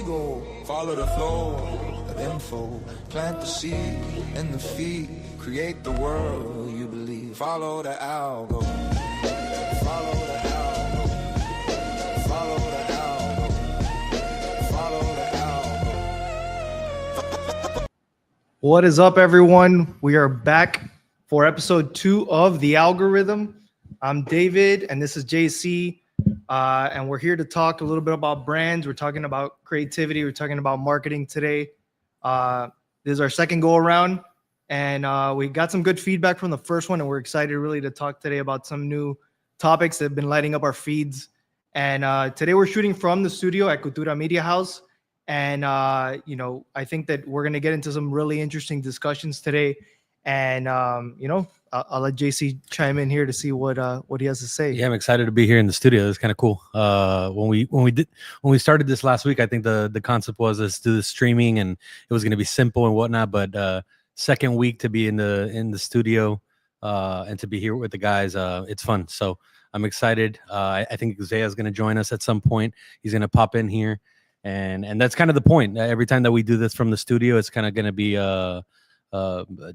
go. Follow the flow of info. Plant the seed in the feed. Create the world you believe. Follow the algo. Follow the algo. Follow the algo. Follow the algo. What is up, everyone? We are back for episode 2 of The Algorithm. I'm David, and this is JC. And we're here to talk a little bit about brands. We're talking about creativity. We're talking about marketing today. This is our second go around, and we got some good feedback from the first one, and we're excited really to talk today about some new topics that have been lighting up our feeds. And today we're shooting from the studio at Cultura Media House. And, I think that we're going to get into some really interesting discussions today. And, I'll let JC chime in here to see what he has to say. Yeah, I'm excited to be here in the studio. It's kind of cool. When we started this last week, I think the concept was let's do the streaming and it was going to be simple and whatnot. But second week to be in the studio and to be here with the guys, it's fun. So I'm excited. I think Zaya is going to join us at some point. He's going to pop in here. And that's kind of the point. Every time that we do this from the studio, it's kind of going to be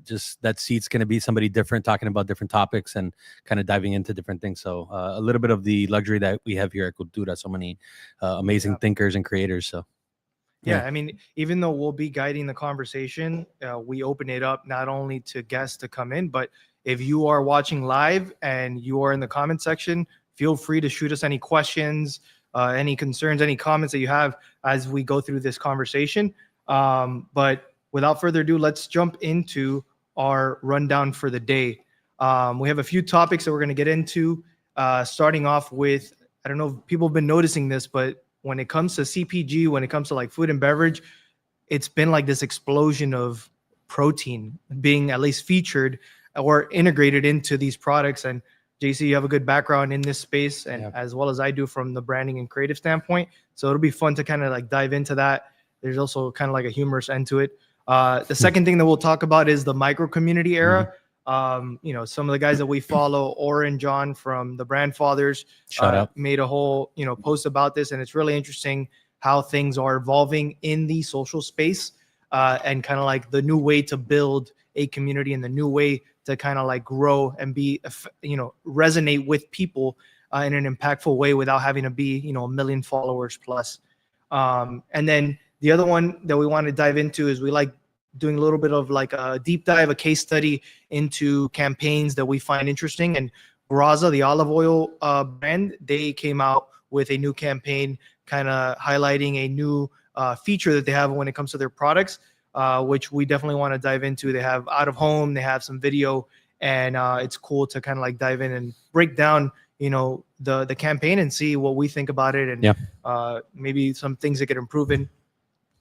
just that seat's going to be somebody different talking about different topics and kind of diving into different things. So a little bit of the luxury that we have here at Cultura, so many amazing thinkers and creators. So yeah, I mean, even though we'll be guiding the conversation, we open it up not only to guests to come in, but if you are watching live and you are in the comment section, feel free to shoot us any questions, any concerns, any comments that you have as we go through this conversation. But without further ado, let's jump into our rundown for the day. We have a few topics that we're going to get into, starting off with, I don't know if people have been noticing this, but when it comes to CPG, when it comes to like food and beverage, it's been like this explosion of protein being at least featured or integrated into these products. And JC, you have a good background in this space, and as well as I do from the branding and creative standpoint. So it'll be fun to kind of like dive into that. There's also kind of like a humorous end to it. The second thing that we'll talk about is the micro community era. Some of the guys that we follow, Or and John from the Brand Fathers, made a whole, post about this. And it's really interesting how things are evolving in the social space and kind of like the new way to build a community and the new way to kind of like grow and be, resonate with people in an impactful way without having to be, a million followers plus. And then the other one that we want to dive into is we like doing a little bit of like a deep dive, a case study into campaigns that we find interesting. And Graza, the olive oil brand, they came out with a new campaign kind of highlighting a new feature that they have when it comes to their products, which we definitely want to dive into. They have out of home, they have some video, and it's cool to kind of like dive in and break down, the campaign and see what we think about it and maybe some things that get improved.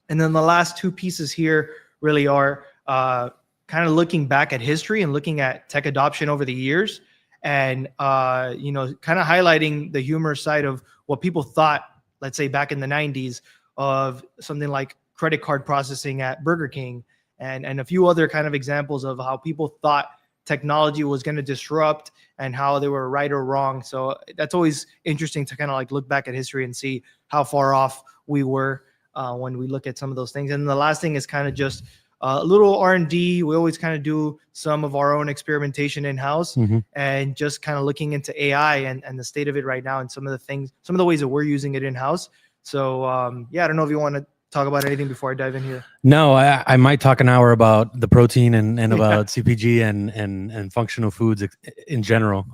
And then the last two pieces here really are kind of looking back at history and looking at tech adoption over the years and, kind of highlighting the humor side of what people thought, let's say back in the 90s, of something like credit card processing at Burger King and a few other kind of examples of how people thought technology was going to disrupt and how they were right or wrong. So that's always interesting to kind of like look back at history and see how far off we were when we look at some of those things. And the last thing is kind of just a little R&D. We always kind of do some of our own experimentation in-house and just kind of looking into AI and the state of it right now and some of the ways that we're using it in-house. So I don't know if you want to talk about anything before I dive in here. No, I might talk an hour about the protein and about CPG and functional foods in general.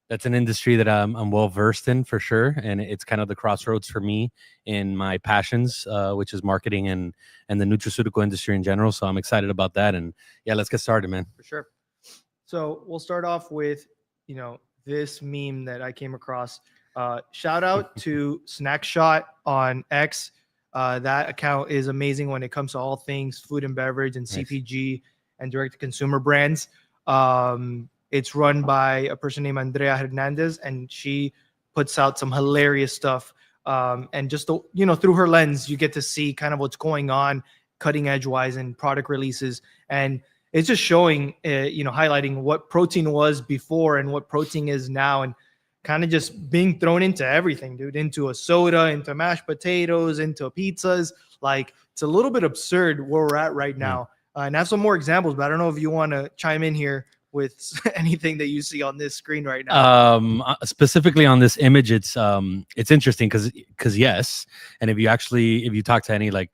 That's an industry that I'm well versed in for sure, and it's kind of the crossroads for me in my passions, which is marketing and the nutraceutical industry in general. So I'm excited about that, and let's get started, man. For sure. So we'll start off with this meme that I came across. Shout out to Snackshot on X. That account is amazing when it comes to all things food and beverage and CPG and direct to consumer brands. It's run by a person named Andrea Hernandez, and she puts out some hilarious stuff. And just, through her lens, you get to see kind of what's going on cutting edge wise and product releases. And it's just showing, highlighting what protein was before and what protein is now. And kind of just being thrown into everything, dude, into a soda, into mashed potatoes, into pizzas. Like, it's a little bit absurd where we're at right now. And I have some more examples, but I don't know if you want to chime in here with anything that you see on this screen right now. Specifically on this image, it's interesting because yes, and if you talk to any like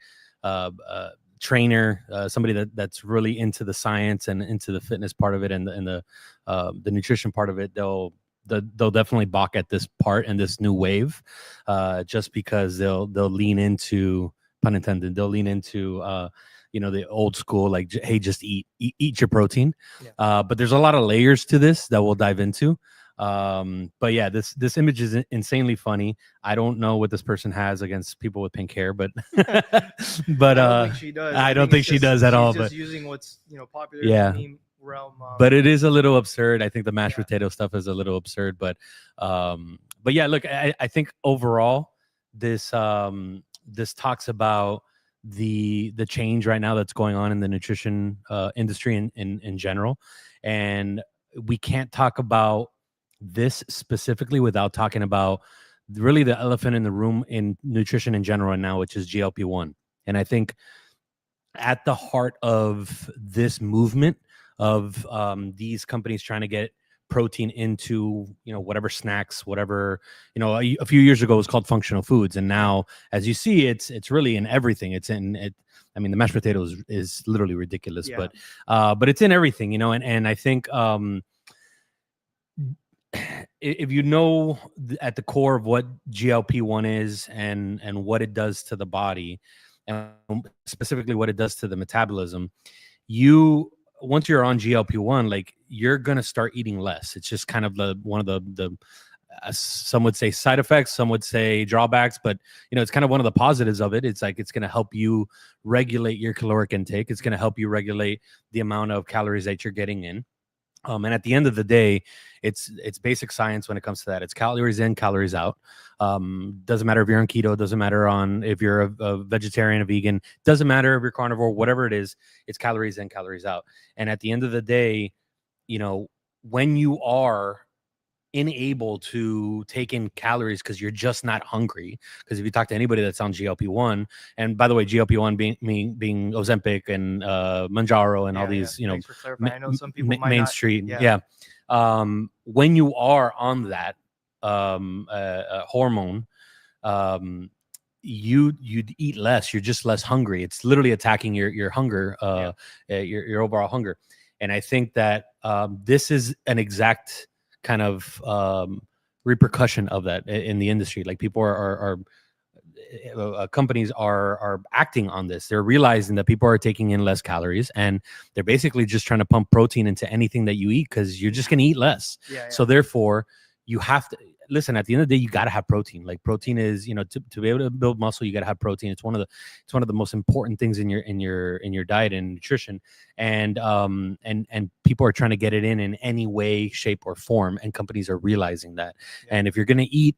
trainer, somebody that's really into the science and into the fitness part of it and the nutrition part of it, they'll definitely balk at this part and this new wave, just because they'll lean into, pun intended, they'll lean into the old school, like, hey, just eat your protein. But there's a lot of layers to this that we'll dive into. But yeah, this image is insanely funny. I don't know what this person has against people with pink hair, but but I don't think she does. I don't think she does at all. She's just using what's popular in the meme realm. But it is a little absurd. I think the mashed potato stuff is a little absurd, but yeah, look, I think overall this talks about the change right now that's going on in the nutrition industry in general, and we can't talk about this specifically without talking about really the elephant in the room in nutrition in general and now, which is GLP-1. And I think at the heart of this movement of these companies trying to get protein into whatever snacks, whatever, a few years ago it was called functional foods, and now, as you see, it's really in everything. It's in it. I mean, the mashed potatoes is literally ridiculous, but it's in everything, and I think if at the core of what GLP-1 is and what it does to the body, and specifically what it does to the metabolism, once you're on GLP-1, like, you're going to start eating less. It's just kind of one of the some would say side effects, some would say drawbacks, but it's kind of one of the positives of it. It's like, it's going to help you regulate your caloric intake. It's going to help you regulate the amount of calories that you're getting in. And at the end of the day, it's basic science when it comes to that. It's calories in, calories out. Doesn't matter if you're on keto, doesn't matter if you're a vegetarian, a vegan, doesn't matter if you're carnivore, whatever it is, it's calories in, calories out. And at the end of the day, when you are unable to take in calories because you're just not hungry, because if you talk to anybody that's on GLP-1, and by the way, GLP-1 being Ozempic and Manjaro and all these, Thanks for clarifying. I know some people might Main not, Street, when you are on that hormone, you'd eat less. You're just less hungry. It's literally attacking your hunger, your overall hunger. And I think that this is an exact kind of repercussion of that in the industry. Like, people are companies are acting on this. They're realizing that people are taking in less calories, and they're basically just trying to pump protein into anything that you eat because you're just going to eat less. So therefore, you have to listen. At the end of the day, you got to have protein. Like, protein is, to be able to build muscle, you got to have protein. It's one of the most important things in your diet and nutrition. And people are trying to get it in any way, shape, or form, and companies are realizing that. And if you're going to eat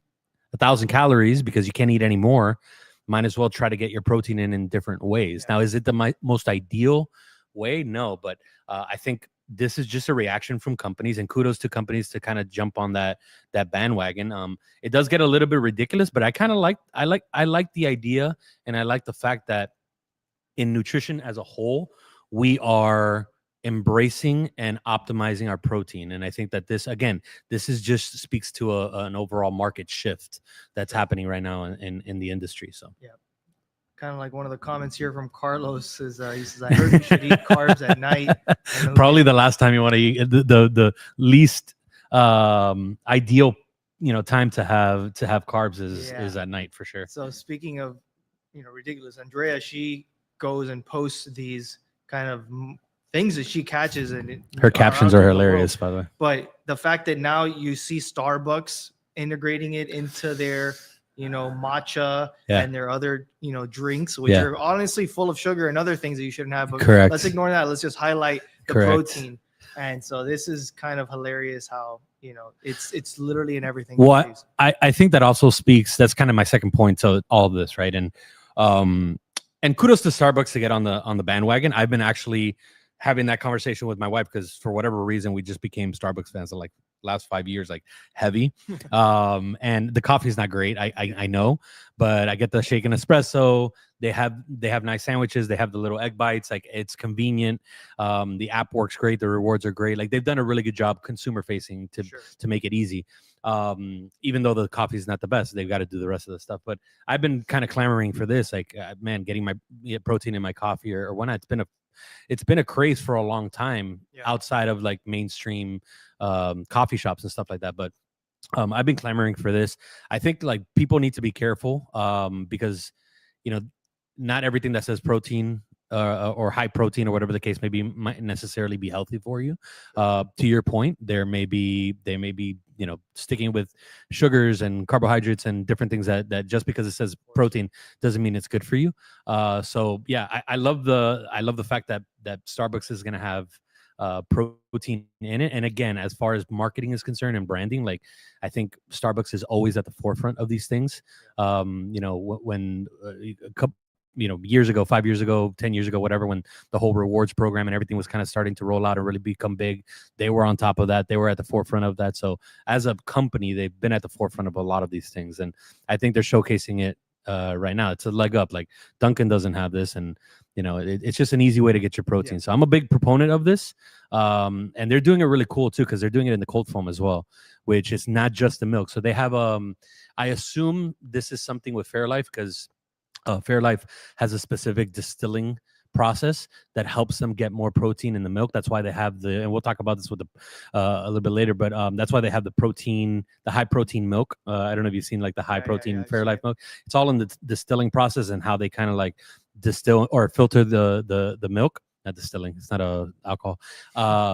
1,000 calories because you can't eat any more, might as well try to get your protein in different ways. Now, is it the most ideal way? No, but I think this is just a reaction from companies, and kudos to companies to kind of jump on that bandwagon. It does get a little bit ridiculous, but I kind of I like the idea, and I like the fact that in nutrition as a whole, we are embracing and optimizing our protein. And I think that this is just speaks to an overall market shift that's happening right now in the industry. So kind of like one of the comments here from Carlos is he says, I heard you should eat carbs at night. Probably the last time you want to eat, the least ideal time to have carbs is at night, for sure. So speaking of ridiculous, Andrea, she goes and posts these kind of things that she catches, and her captions are hilarious, by the way. But the fact that now you see Starbucks integrating it into their matcha and their other drinks, which are honestly full of sugar and other things that you shouldn't have. But correct. Let's ignore that. Let's just highlight the protein. And so this is kind of hilarious how it's literally in everything. Well, I think that also speaks. That's kind of my second point to all of this, right? And kudos to Starbucks to get on the bandwagon. I've been actually having that conversation with my wife because for whatever reason we just became Starbucks fans like last 5 years, like heavy. And the coffee is not great. I know, but I get the shaken espresso. They have nice sandwiches. They have the little egg bites. Like, it's convenient. The app works great. The rewards are great. Like, they've done a really good job consumer facing to make it easy. Even though the coffee is not the best, they've got to do the rest of the stuff. But I've been kind of clamoring for this, like, man, getting my protein in my coffee or whatnot. It's been a craze for a long time outside of like mainstream coffee shops and stuff like that. But I've been clamoring for this. I think like people need to be careful because, you know, not everything that says protein or high protein or whatever the case may be might necessarily be healthy for you. To your point, they may be, you know, sticking with sugars and carbohydrates and different things that just because it says protein doesn't mean it's good for you. So yeah, I love the fact that Starbucks is going to have protein in it. And again, as far as marketing is concerned and branding, like, I think Starbucks is always at the forefront of these things. You know, when a couple, you know, years ago, 5 years ago, 10 years ago, whatever, when the whole rewards program and everything was kind of starting to roll out and really become big, they were on top of that. They were at the forefront of that. So as a company, they've been at the forefront of a lot of these things. And I think they're showcasing it right now. It's a leg up. Like, Dunkin' doesn't have this. And, you know, it's just an easy way to get your protein. So I'm a big proponent of this. And they're doing it really cool too, because they're doing it in the cold foam as well, which is not just the milk. So they have, I assume this is something with Fairlife, because Fairlife has a specific distilling process that helps them get more protein in the milk. That's why they have and we'll talk about this with a little bit later, but that's why they have the high protein milk. I don't know if you've seen like the high protein Fairlife milk. It's all in the distilling process and how they kind of like distill or filter the milk. Not distilling, it's not a alcohol.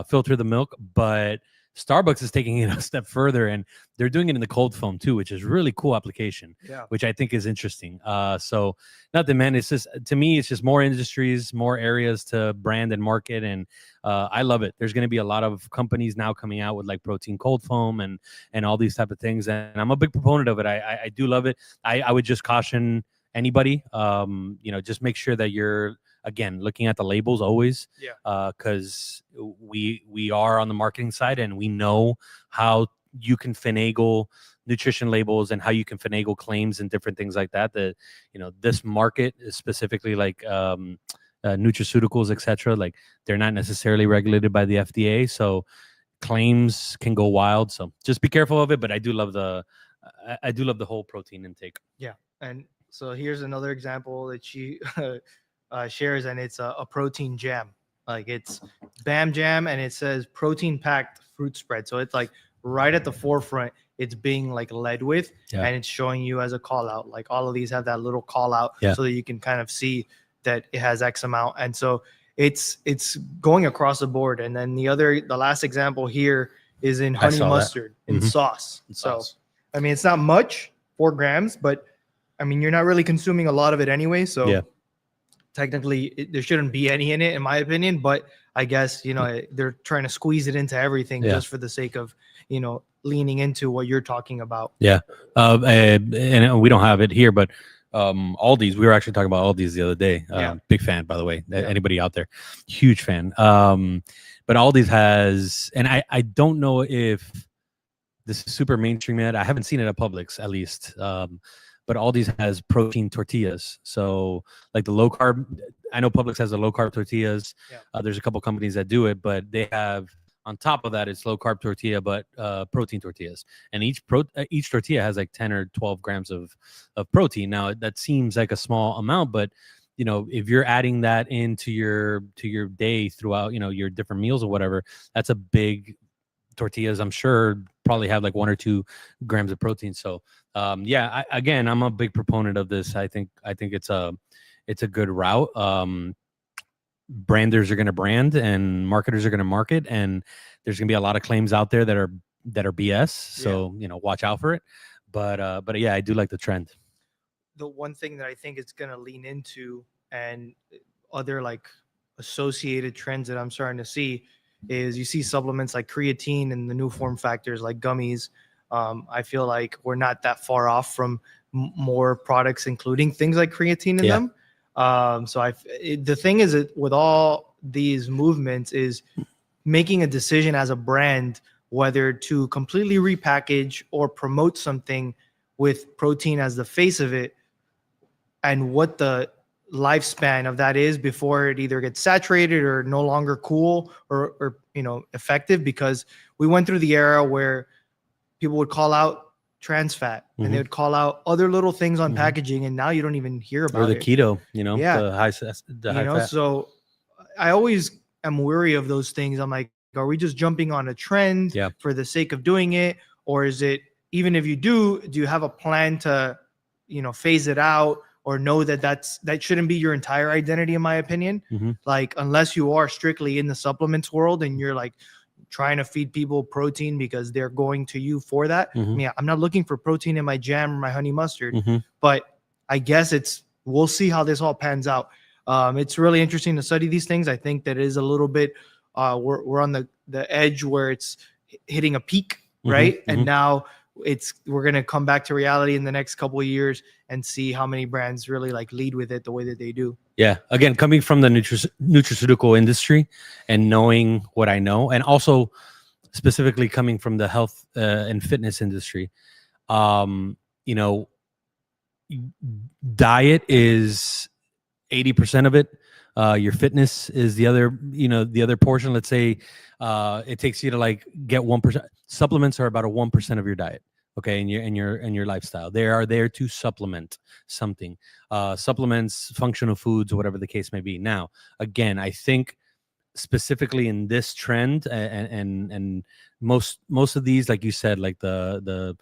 Filter the milk, but Starbucks is taking it a step further, and they're doing it in the cold foam too, which is really cool application, which I think is interesting. So nothing, man. It's just, to me, it's just more industries, more areas to brand and market, and I love it. There's going to be a lot of companies now coming out with like protein cold foam and all these type of things, and I'm a big proponent of it. I do love it. I would just caution anybody, you know, just make sure that you're, again, looking at the labels always, because we are on the marketing side and we know how you can finagle nutrition labels and how you can finagle claims and different things like that. That, you know, this market is specifically like nutraceuticals, etc. Like, they're not necessarily regulated by the FDA, so claims can go wild. So just be careful of it. But I do love the whole protein intake. Yeah, and so here's another example that she shares, and it's a protein jam. Like, it's Bam Jam, and it says protein packed fruit spread. So it's like right at the forefront. It's being like led with, and it's showing you as a call out. Like, all of these have that little call out, so that you can kind of see that it has X amount. And so it's going across the board. And then the last example here is in honey mustard in sauce. So I mean, it's not much, 4 grams, but I mean, you're not really consuming a lot of it anyway. So technically, there shouldn't be any in it, in my opinion. But I guess, you know, they're trying to squeeze it into everything just for the sake of, you know, leaning into what you're talking about. And we don't have it here, but Aldi's, we were actually talking about Aldi's the other day. Big fan, by the way. Anybody out there, huge fan. But Aldi's has, and I don't know if this is super mainstream yet. I haven't seen it at Publix, at least. But Aldi's has protein tortillas. So like the low carb, I know Publix has the low carb tortillas. There's a couple companies that do it, but they have, on top of that, it's low carb tortilla, but protein tortillas. And each tortilla has like 10 or 12 grams of protein. Now, that seems like a small amount, but you know, if you're adding that into your day throughout, you know, your different meals or whatever, that's a big tortillas. I'm sure probably have like 1 or 2 grams of protein. So again, I'm a big proponent of this. I think it's a good route. Branders are going to brand and marketers are going to market, and there's going to be a lot of claims out there that are BS. So, you know, watch out for it. But yeah, I do like the trend. The one thing that I think it's going to lean into, and other like associated trends that I'm starting to see, is you see supplements like creatine and the new form factors like gummies. I feel like we're not that far off from more products including things like creatine in them. So the thing is that with all these movements is making a decision as a brand whether to completely repackage or promote something with protein as the face of it, and what the lifespan of that is before it either gets saturated or no longer cool or effective. Because we went through the era where people would call out trans fat and they would call out other little things on packaging, and now you don't even hear about or the it. keto, Yeah. the high fat. So I always am wary of those things. I'm like, are we just jumping on a trend for the sake of doing it? Or is it, even if you do you have a plan to, phase it out, or know that shouldn't be your entire identity, in my opinion. Like, unless you are strictly in the supplements world and you're like trying to feed people protein because they're going to you for that. I mean, I'm not looking for protein in my jam or my honey mustard, but I guess we'll see how this all pans out. It's really interesting to study these things. I think that is a little bit, we're on the edge where it's hitting a peak, right? And now we're going to come back to reality in the next couple of years and see how many brands really like lead with it the way that they do. Yeah. Again, coming from the nutraceutical industry and knowing what I know, and also specifically coming from the health and fitness industry, diet is 80% of it. Your fitness is the other portion. Let's say it takes you to like get 1%. Supplements are about 1% of your diet. Okay, and your lifestyle. They are there to supplement something. Supplements, functional foods, whatever the case may be. Now, again, I think specifically in this trend, and most of these, like you said, like the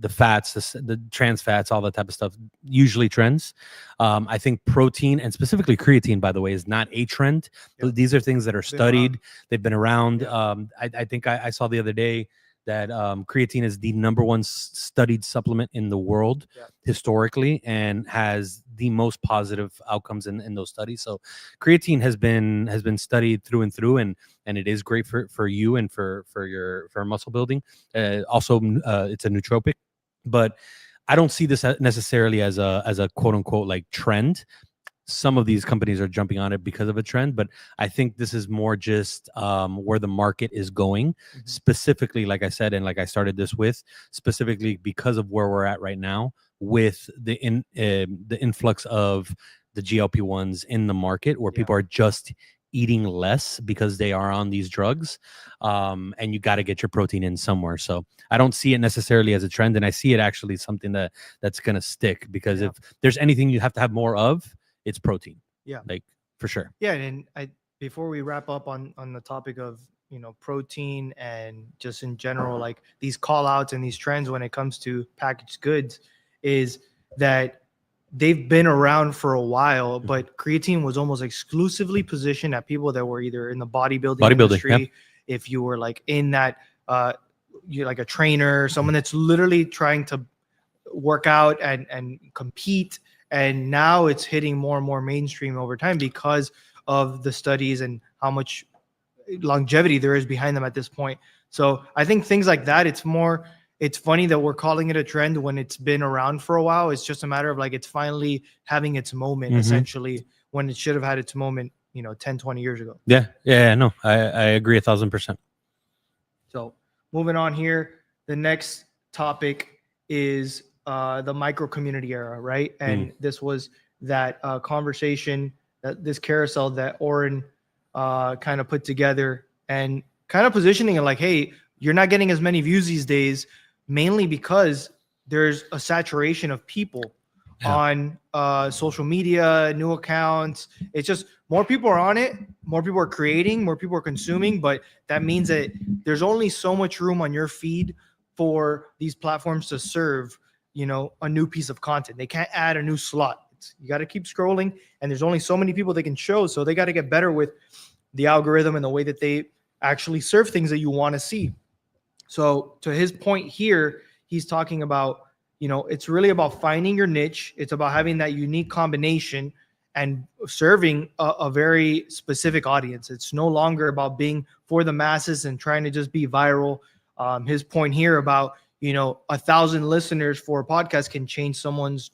fats, the trans fats, all that type of stuff, usually trends. I think protein, and specifically creatine, by the way, is not a trend. These are things that are studied. They've been around. I think I saw the other day that creatine is the number one studied supplement in the world historically, and has the most positive outcomes in those studies. So creatine has been studied through and through, and it is great for you and for muscle building. Also, it's a nootropic, but I don't see this necessarily as a quote unquote like trend. Some of these companies are jumping on it because of a trend, but I think this is more just where the market is going, specifically, like I said, and like I started this with, specifically because of where we're at right now with the influx of the GLP-1s in the market, where people are just eating less because they are on these drugs, and you got to get your protein in somewhere. So I don't see it necessarily as a trend, and I see it actually something that's going to stick, because if there's anything you have to have more of, it's protein. Like, for sure. And before we wrap up on the topic of protein and just in general, like these call outs and these trends when it comes to packaged goods, is that they've been around for a while, but creatine was almost exclusively positioned at people that were either in the bodybuilding industry. If you were like in that you're like a trainer, someone that's literally trying to work out and compete. And now it's hitting more and more mainstream over time because of the studies and how much longevity there is behind them at this point. So I think things like that, it's funny that we're calling it a trend when it's been around for a while. It's just a matter of like, it's finally having its moment, essentially, when it should have had its moment, 10, 20 years ago. No, I agree 1,000%. So moving on here, the next topic is the micro community era, right? And this was that conversation, this carousel that Oren kind of put together, and kind of positioning it like, hey, you're not getting as many views these days, mainly because there's a saturation of people on social media, new accounts. It's just more people are on it, more people are creating, more people are consuming, but that means that there's only so much room on your feed for these platforms to serve a new piece of content. They can't add a new slot. You got to keep scrolling, and there's only so many people they can show. So they got to get better with the algorithm and the way that they actually serve things that you want to see. So to his point here, he's talking about, it's really about finding your niche. It's about having that unique combination and serving a very specific audience. It's no longer about being for the masses and trying to just be viral. His point here about 1,000 listeners for a podcast can change someone's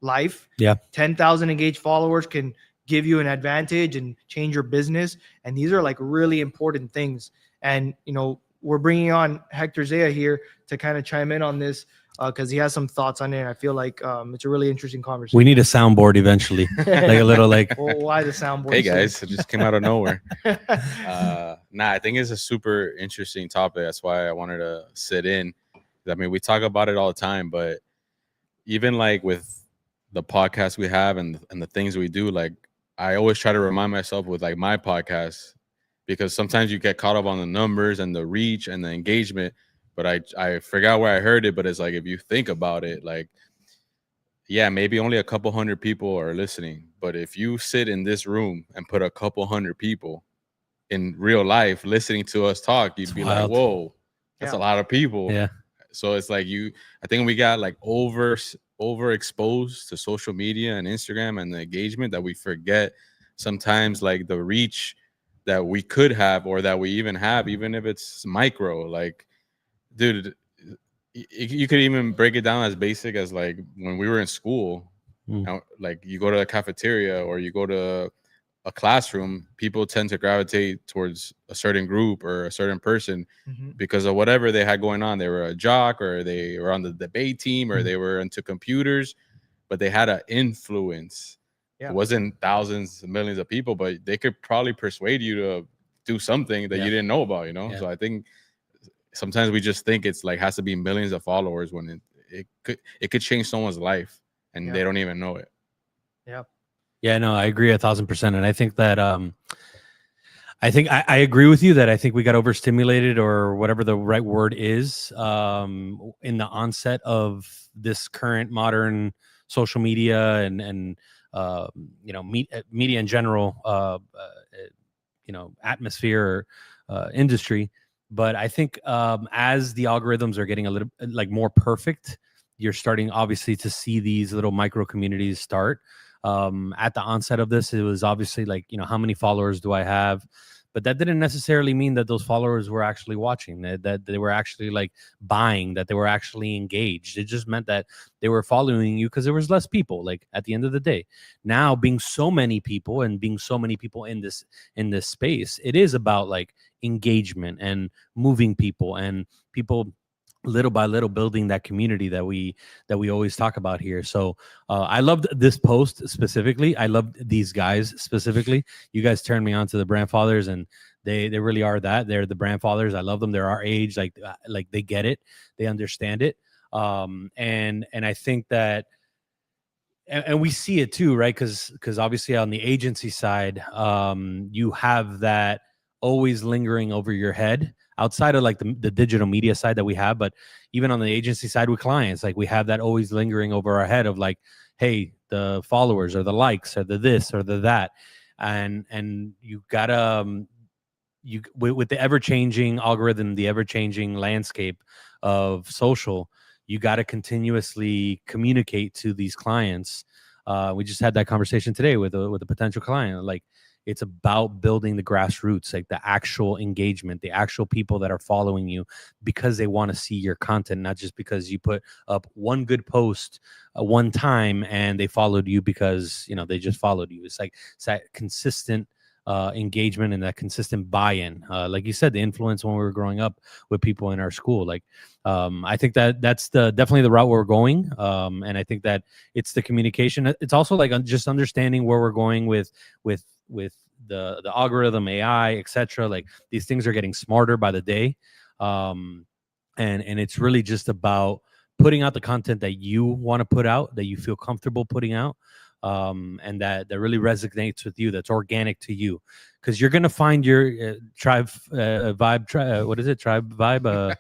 life. 10,000 engaged followers can give you an advantage and change your business. And these are like really important things. And, we're bringing on Hector Zea here to kind of chime in on this because he has some thoughts on it. And I feel like it's a really interesting conversation. We need a soundboard eventually, like a little like. Well, why the soundboard? Hey guys, it just came out of nowhere. I think it's a super interesting topic. That's why I wanted to sit in. I mean, we talk about it all the time, but even like with the podcast we have and the things we do, like I always try to remind myself with like my podcast, because sometimes you get caught up on the numbers and the reach and the engagement, but I forgot where I heard it, but it's like, if you think about it, like, yeah, maybe only a couple hundred people are listening, but if you sit in this room and put a couple hundred people in real life listening to us talk, you'd be like, whoa, that's a lot of people. Yeah. So it's like I think we got like overexposed to social media and Instagram and the engagement that we forget sometimes like the reach that we could have or that we even have, even if it's micro. Like, dude, you could even break it down as basic as like when we were in school, like you go to a cafeteria or you go to a classroom, people tend to gravitate towards a certain group or a certain person because of whatever they had going on. They were a jock, or they were on the debate team, or they were into computers, but they had an influence. It wasn't thousands, millions of people, but they could probably persuade you to do something that you didn't know about, you know? So I think sometimes we just think it's like has to be millions of followers when it could change someone's life and they don't even know it. Yeah, no, I agree 1,000%. And I think that I agree with you that I think we got overstimulated, or whatever the right word is, in the onset of this current modern social media and media in general, atmosphere, industry. But I think as the algorithms are getting a little like more perfect, you're starting obviously to see these little micro communities start. At the onset of this, it was obviously like, how many followers do I have? But that didn't necessarily mean that those followers were actually watching, that they were actually like buying, that they were actually engaged. It just meant that they were following you because there was less people, like at the end of the day. Now, being so many people and being so many people in this space, it is about like engagement and moving people and people little by little building that community that we always talk about here. So I loved this post specifically. I loved these guys specifically. You guys turned me on to the brand fathers, and they really are that. They're the brand fathers. I love them. They're our age. Like they get it. They understand it. And I think that, and we see it too, right? Because obviously on the agency side, you have that always lingering over your head, outside of like the digital media side that we have, but even on the agency side with clients, like we have that always lingering over our head of like, hey, the followers or the likes or the this or the that. And you gotta, with the ever-changing algorithm, the ever-changing landscape of social, you got to continuously communicate to these clients. We just had that conversation today with a potential client. Like, it's about building the grassroots, like the actual engagement, the actual people that are following you because they want to see your content, not just because you put up one good post one time and they followed you because, they just followed you. It's like it's that consistent engagement and that consistent buy-in. Like you said, the influence when we were growing up with people in our school. Like, I think that's definitely the route we're going. And I think that it's the communication. It's also like just understanding where we're going with the algorithm, AI, etc. Like these things are getting smarter by the day. And it's really just about putting out the content that you want to put out, that you feel comfortable putting out. And that really resonates with you, that's organic to you, because you're gonna find your tribe vibe. What is it? Tribe vibe.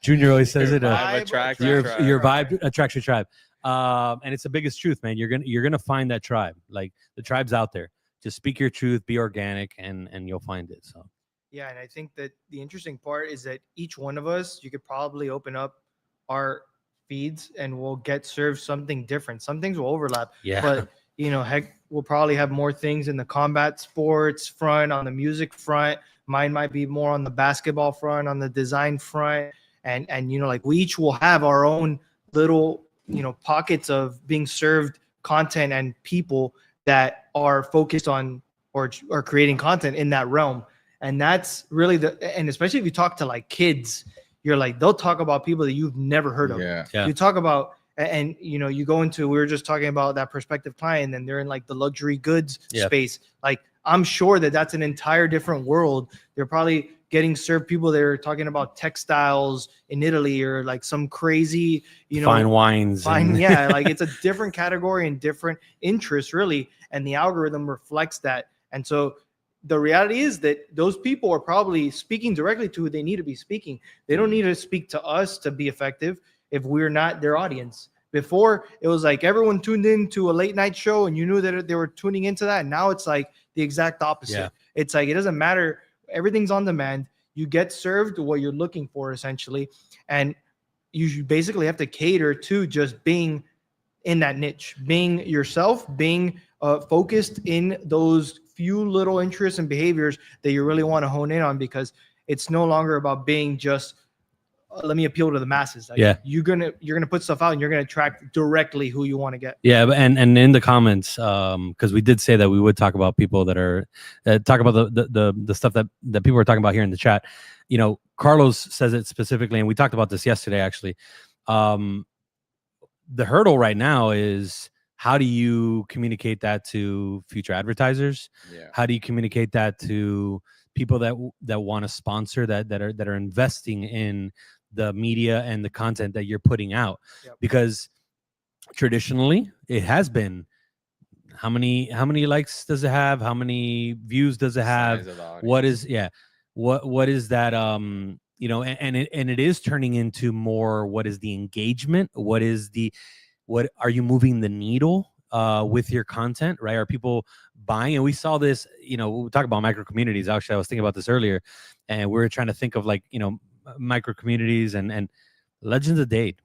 Junior always says it. Your vibe attracts your tribe. And it's the biggest truth, man. You're gonna find that tribe. Like the tribe's out there. Just speak your truth, be organic, and you'll find it. So. Yeah, and I think that the interesting part is that each one of us, you could probably open up our feeds and we'll get served something different. Some things will overlap, but heck, we'll probably have more things in the combat sports front, on the music front. Mine might be more on the basketball front, on the design front, and like we each will have our own little pockets of being served content and people that are focused on or creating content in that realm. And that's really and especially if you talk to like kids, you're like, they'll talk about people that you've never heard of. Yeah. Yeah. You talk about, and you know, you go into, we were just talking about that prospective client, and they're in like the luxury goods Yeah. space. Like, I'm sure that that's an entire different world. They're probably getting served people that are talking about textiles in Italy, or like some crazy, you know, Fine wines. fine. and- Yeah. Like, it's a different category and different interests, really. And the algorithm reflects that. And so the reality is that those people are probably speaking directly to who they need to be speaking. They don't need to speak to us to be effective if we're not their audience. Before, it was like everyone tuned in to a late night show and you knew that they were tuning into that. And now it's like the exact opposite. Yeah. It's like, it doesn't matter. Everything's on demand. You get served what you're looking for, essentially. And you basically have to cater to just being in that niche, being yourself, being focused in those few little interests and behaviors that you really want to hone in on, because it's no longer about being just let me appeal to the masses. Like, Yeah. you're gonna put stuff out and you're gonna attract directly who you want to get. Yeah, and in the comments, because we did say that we would talk about people that are talk about the stuff that people are talking about here in the chat. You know, Carlos says it specifically, and we talked about this yesterday actually. The hurdle right now is, how do you communicate that to future advertisers? Yeah. How do you communicate that to people that want to sponsor, that are investing in the media and the content that you're putting out? Yep. Because traditionally it has been, how many likes does it have, how many views does it have, Size of the audience. what is what is that, you know, and it is turning into more, what is the engagement, what are you moving the needle with your content, right? Are people buying? And we saw this, you know, we talk about micro communities. Actually, I was thinking about this earlier, and we were trying to think of, like, you know, micro communities and Legends of Date,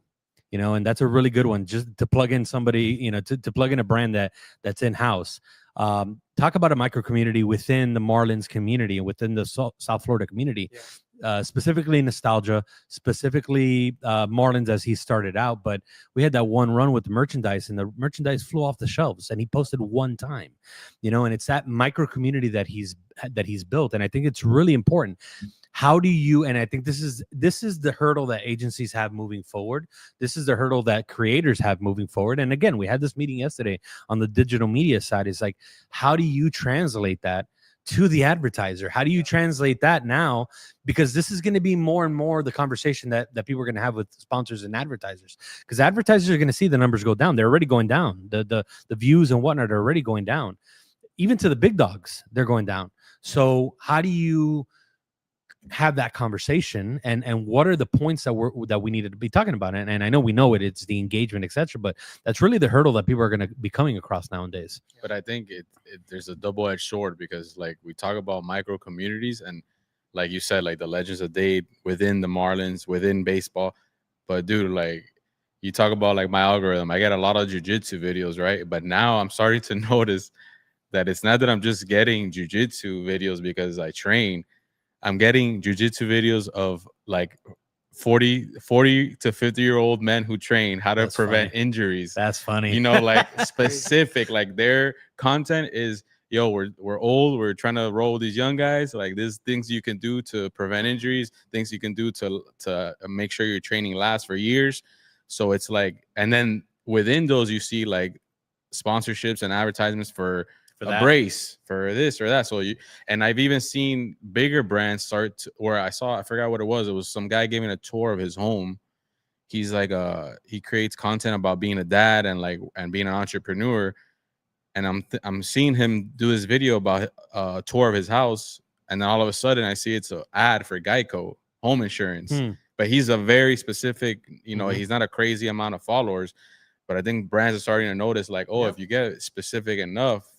you know, and that's a really good one, just to plug in somebody, you know, to plug in a brand that's in house. Talk about a micro community within the Marlins community and within the South Florida community. Yeah. Specifically nostalgia, specifically Marlins as he started out. But we had that one run with the merchandise, and the merchandise flew off the shelves, and he posted one time, you know, and it's that micro community that he's built. And I think it's really important. How do you, and I think this is the hurdle that agencies have moving forward. This is the hurdle that creators have moving forward. And again, we had this meeting yesterday on the digital media side. It's like, how do you translate that to the advertiser? How do you translate that now? Because this is going to be more and more the conversation that people are going to have with sponsors and advertisers, because advertisers are going to see the numbers go down. They're already going down. The views and whatnot are already going down. Even to the big dogs, they're going down. So how do you have that conversation, and what are the points that we needed to be talking about? And I know we know it's the engagement, etc., but that's really the hurdle that people are going to be coming across nowadays. But I think there's a double-edged sword, because like we talk about micro communities, and like you said, like the Legends of Date within the Marlins, within baseball. But dude, like you talk about like my algorithm, I get a lot of jiu-jitsu videos, right? But now I'm starting to notice that it's not that I'm just getting jiu-jitsu videos because I train. I'm getting jiu-jitsu videos of like 40 to 50-year-old men who train how to That's prevent funny. injuries. That's funny. You know, like specific, like their content is, yo, we're old, we're trying to roll with these young guys. Like, there's things you can do to prevent injuries, things you can do to make sure your training lasts for years. So it's like, and then within those you see like sponsorships and advertisements for a that. brace, for this or that. So and I've even seen bigger brands start to, where I forgot what it was. It was some guy giving a tour of his home. He's like he creates content about being a dad and being an entrepreneur. And I'm seeing him do this video about a tour of his house, and then all of a sudden I see it's an ad for Geico home insurance. But he's a very specific, you know, he's not a crazy amount of followers, but I think brands are starting to notice, like, oh, if you get specific enough,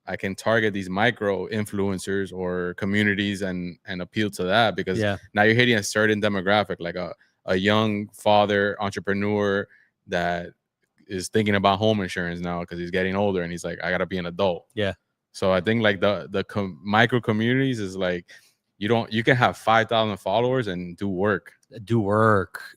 I can target these micro influencers or communities and appeal to that, because now you're hitting a certain demographic, like a young father entrepreneur that is thinking about home insurance now because he's getting older and he's like, I gotta be an adult. Yeah. So I think like the micro communities is like, you can have 5,000 followers and do work.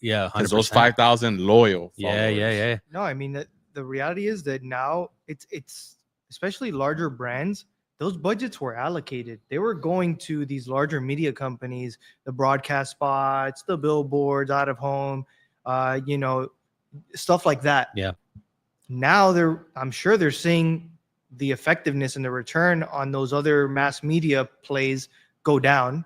Yeah. 'Cause those 5,000 loyal followers. Yeah. No, I mean, the reality is that now it's especially larger brands, those budgets were allocated. They were going to these larger media companies, the broadcast spots, the billboards, out of home, you know, stuff like that. Yeah. Now I'm sure they're seeing the effectiveness and the return on those other mass media plays go down,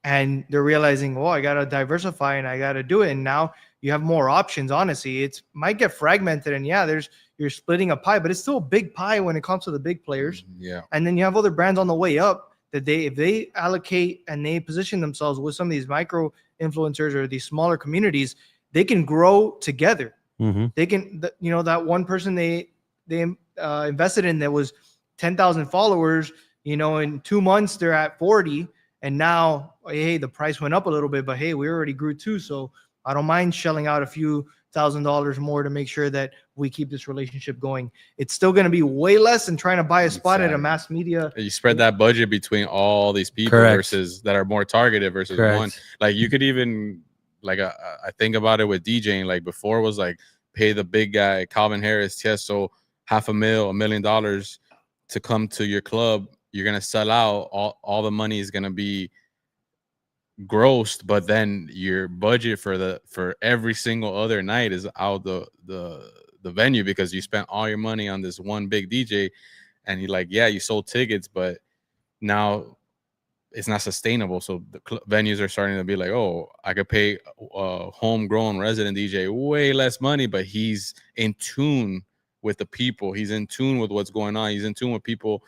and they're realizing, oh, I got to diversify and I got to do it. And now you have more options. Honestly, it's might get fragmented, and yeah, you're splitting a pie, but it's still a big pie when it comes to the big players. Yeah. And then you have other brands on the way up that if they allocate and they position themselves with some of these micro influencers or these smaller communities, they can grow together. Mm-hmm. They can, you know, that one person they invested in that was 10,000 followers, you know, in 2 months they're at 40, and now, hey, the price went up a little bit, but hey, we already grew too, so I don't mind shelling out a few $1,000 more to make sure that we keep this relationship going. It's still going to be way less than trying to buy a spot at a mass media. You spread that budget between all these people versus that are more targeted versus one. Like you could even like I think about it with DJing. Like before was like pay the big guy Calvin Harris, Tiesto, $500,000, $1 million to come to your club. You're gonna sell out. All the money is gonna be grossed, but then your budget for every single other night is out the venue because you spent all your money on this one big DJ, and you're like, yeah, you sold tickets, but now it's not sustainable. So the venues are starting to be like, oh, I could pay a homegrown resident DJ way less money, but he's in tune with the people. He's in tune with what's going on. He's in tune with people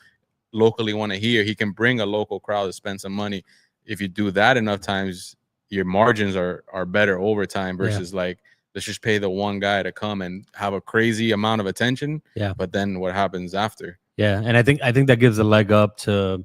locally want to hear. He can bring a local crowd to spend some money. If you do that enough times, your margins are better over time versus like, let's just pay the one guy to come and have a crazy amount of attention. Yeah. But then what happens after? Yeah. And I think that gives a leg up to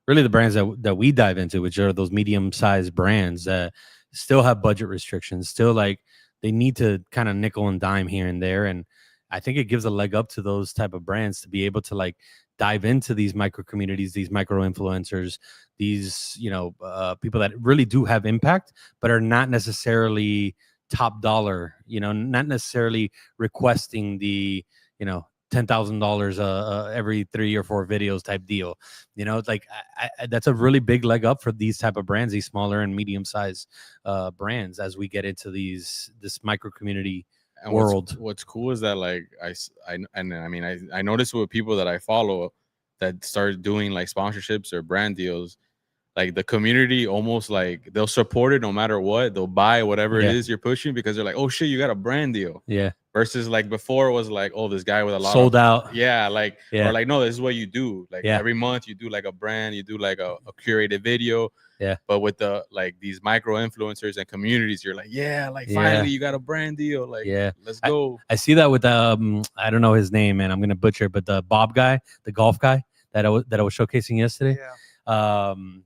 really the brands that we dive into, which are those medium-sized brands that still have budget restrictions, still like they need to kind of nickel and dime here and there. And I think it gives a leg up to those type of brands to be able to like dive into these micro communities, these micro influencers, these, you know, people that really do have impact, but are not necessarily top dollar, you know, not necessarily requesting the, you know, $10,000 every 3 or 4 videos type deal. You know, it's like that's a really big leg up for these type of brands, these smaller and medium sized brands, as we get into this micro community world. What's cool is that like I noticed with people that I follow that start doing like sponsorships or brand deals, like the community almost like they'll support it no matter what. They'll buy whatever it is you're pushing because they're like, oh shit, you got a brand deal. Yeah. Versus like before it was like, oh, this guy with a lot sold out. Yeah, like or like, no, this is what you do. Like every month you do like a brand, you do like a curated video. Yeah. But with the like these micro influencers and communities, you're like, finally you got a brand deal. Like, let's go. I see that with I don't know his name, man. I'm gonna butcher it, but the Bob guy, the golf guy that I was showcasing yesterday. Yeah.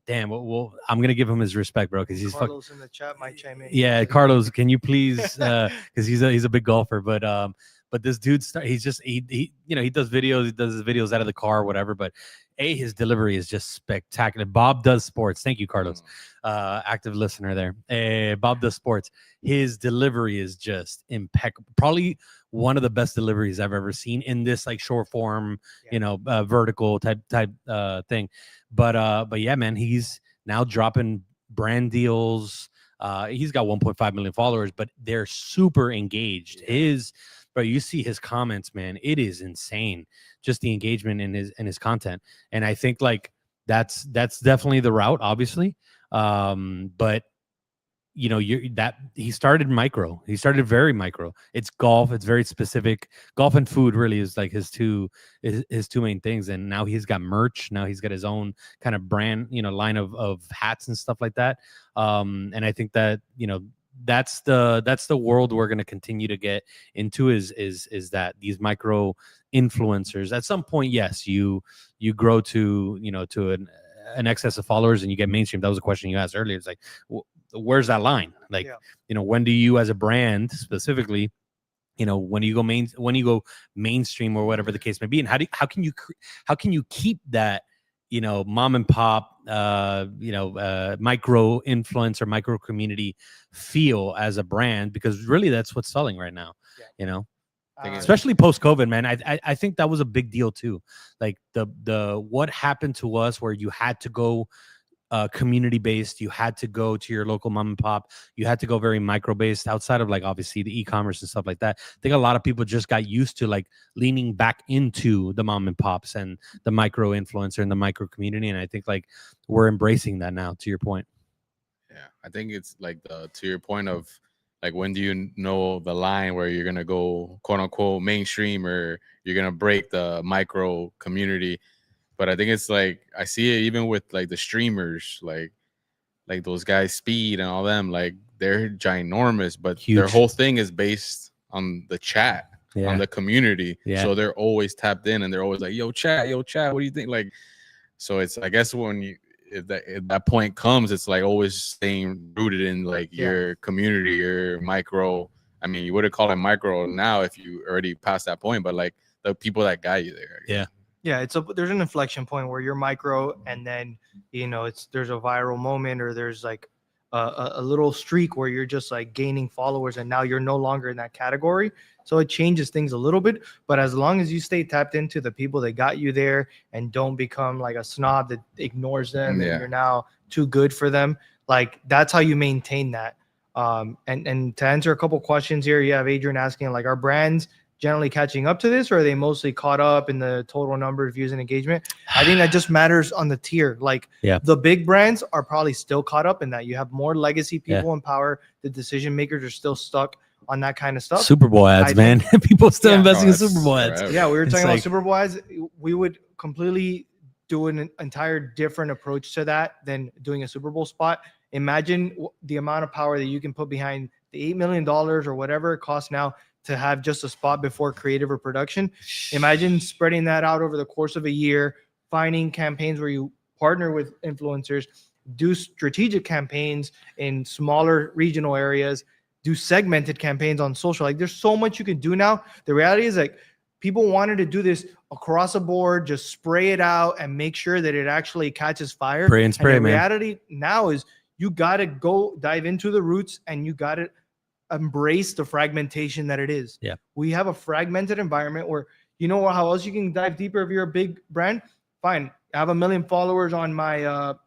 Damn. Well, I'm gonna give him his respect, bro, because he's Carlos in the chat might chime in. Yeah, Carlos, can you please? Because he's a big golfer, but this dude, he you know, he does videos. He does his videos out of the car, or whatever. But his delivery is just spectacular. Bob does sports. Thank you, Carlos. Active listener there. Bob does sports. His delivery is just impeccable. Probably one of the best deliveries I've ever seen in this like short form, you know, vertical type thing. But yeah, man, he's now dropping brand deals. He's got 1.5 million followers, but they're super engaged. But you see his comments, man, it is insane. Just the engagement in his content. And I think like that's definitely the route, obviously. But you know, he started micro. He started very micro. It's golf. It's very specific. Golf and food really is like his two main things. And now he's got merch. Now he's got his own kind of brand, you know, line of hats and stuff like that. And I think that, you know, that's the world we're going to continue to get into is that these micro influencers at some point, yes, you grow to, you know, to an excess of followers and you get mainstream. That was a question you asked earlier. It's like, where's that line? Like, you know, when do you as a brand specifically, you know, when you go mainstream or whatever the case may be, and how can you keep that, you know, mom and pop, micro influence or micro community feel as a brand, because really that's what's selling right now, you know? especially post COVID, man. I think that was a big deal too. Like the what happened to us, where you had to go community based, you had to go to your local mom and pop, you had to go very micro based, outside of like obviously the e-commerce and stuff like that. I think a lot of people just got used to like leaning back into the mom and pops and the micro influencer and the micro community, and I think like we're embracing that now, to your point. Yeah, I think it's like to your point of like, when do you know the line where you're gonna go quote unquote mainstream, or you're gonna break the micro community? But I think it's like, I see it even with like the streamers, like those guys Speed and all them, like they're ginormous, but Huge. Their whole thing is based on the chat, on the community. So they're always tapped in, and they're always like, yo chat, what do you think? Like, so it's, I guess when you, if that point comes, it's like always staying rooted in like your community, your micro. I mean, you wouldn't call it micro now if you already passed that point, but like the people that got you there. Yeah, there's an inflection point where you're micro, and then there's a viral moment, or there's like a little streak where you're just like gaining followers, and now you're no longer in that category. So it changes things a little bit, but as long as you stay tapped into the people that got you there and don't become like a snob that ignores them and you're now too good for them, like that's how you maintain that. And to answer a couple questions here, you have Adrian asking, like, are brands generally catching up to this, or are they mostly caught up in the total number of views and engagement? I think that just matters on the tier. Like the big brands are probably still caught up in that. You have more legacy people in power. The decision makers are still stuck on that kind of stuff. Super Bowl ads, man. People still investing in Super Bowl ads. Yeah, we were talking about Super Bowl ads. We would completely do an entire different approach to that than doing a Super Bowl spot. Imagine the amount of power that you can put behind the $8 million or whatever it costs now to have just a spot before creative or production. Imagine spreading that out over the course of a year, finding campaigns where you partner with influencers, do strategic campaigns in smaller regional areas, do segmented campaigns on social. Like, there's so much you can do now. The reality is, like, people wanted to do this across the board, just spray it out and make sure that it actually catches fire. Spray and spray, the man. reality now is you got to go dive into the roots, and you got to embrace the fragmentation that it is. Yeah. We have a fragmented environment where, how else you can dive deeper if you're a big brand? Fine. I have 1 million followers on my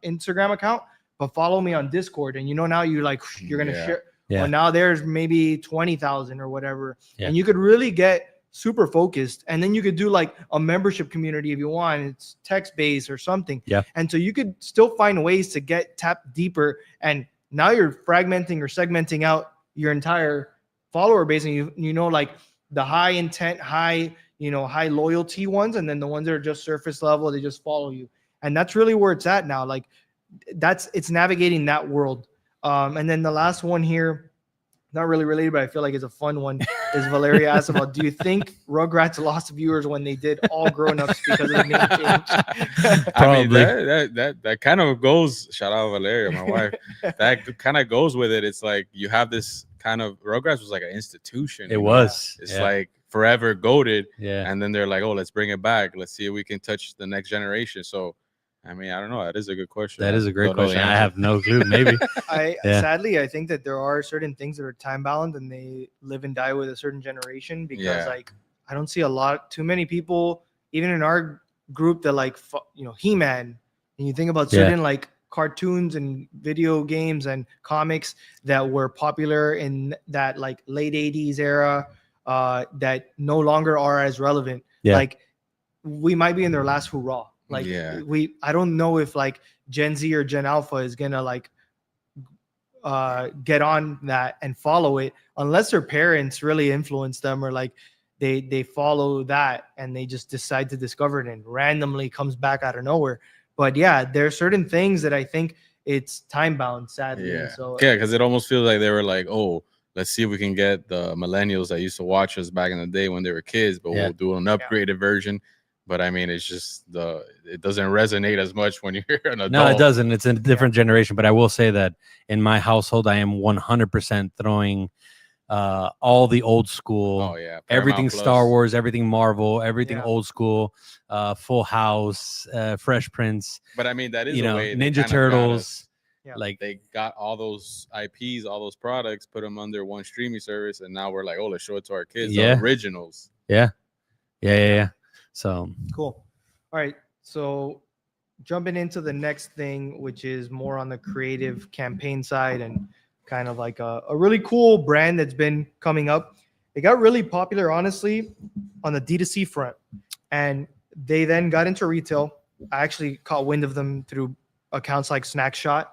Instagram account, but follow me on Discord. And now you're like, you're going to share. Yeah. Well, now there's maybe 20,000 or whatever. Yeah. And you could really get super focused. And then you could do like a membership community if you want. It's text-based or something. Yeah. And so you could still find ways to get tapped deeper. And now you're fragmenting or segmenting out your entire follower base, and like the high intent, high loyalty ones, and then the ones that are just surface level, they just follow you. And that's really where it's at now. Like it's navigating that world. And then the last one here, not really related, but I feel like it's a fun one, is Valeria asked about, do you think Rugrats lost viewers when they did All Grown Ups because of the name change? Probably. I mean, that kind of goes, shout out Valeria, my wife, that kind of goes with it. It's like you have this kind of, Rugrats was like an institution. It was. It's like forever goated. Yeah. And then they're like, oh, let's bring it back. Let's see if we can touch the next generation. So, I mean, I don't know. That is a good question. That is a great question. I have no clue. Maybe. Sadly, I think that there are certain things that are time bound, and they live and die with a certain generation, because like I don't see too many people, even in our group, that like, He-Man. And you think about certain like cartoons and video games and comics that were popular in that like late 80s era, that no longer are as relevant. Like, we might be in their last hurrah. Like I don't know if like Gen Z or Gen Alpha is gonna like get on that and follow it, unless their parents really influence them, or like they follow that and they just decide to discover it and randomly comes back out of nowhere. But yeah, there are certain things that I think it's time bound, sadly. Yeah. So because it almost feels like they were like, oh, let's see if we can get the millennials that used to watch us back in the day when they were kids, but we'll do an upgraded version. But I mean, it's just it doesn't resonate as much when you're an adult. No, it doesn't. It's a different generation. But I will say that in my household, I am 100% throwing all the old school. Oh yeah, everything Plus. Star Wars, everything Marvel, everything old school, Full House, Fresh Prince. But I mean, that is Ninja Turtles. Yeah. Like, They got all those IPs, all those products, put them under one streaming service, and now we're like, oh, let's show it to our kids, Yeah. the originals. yeah. So Cool. All right. So jumping into the next thing, which is more on the creative campaign side and kind of like a really cool brand that's been coming up. It got really popular, honestly, on the D2C front. And they then got into retail. I actually caught wind of them through accounts like Snackshot.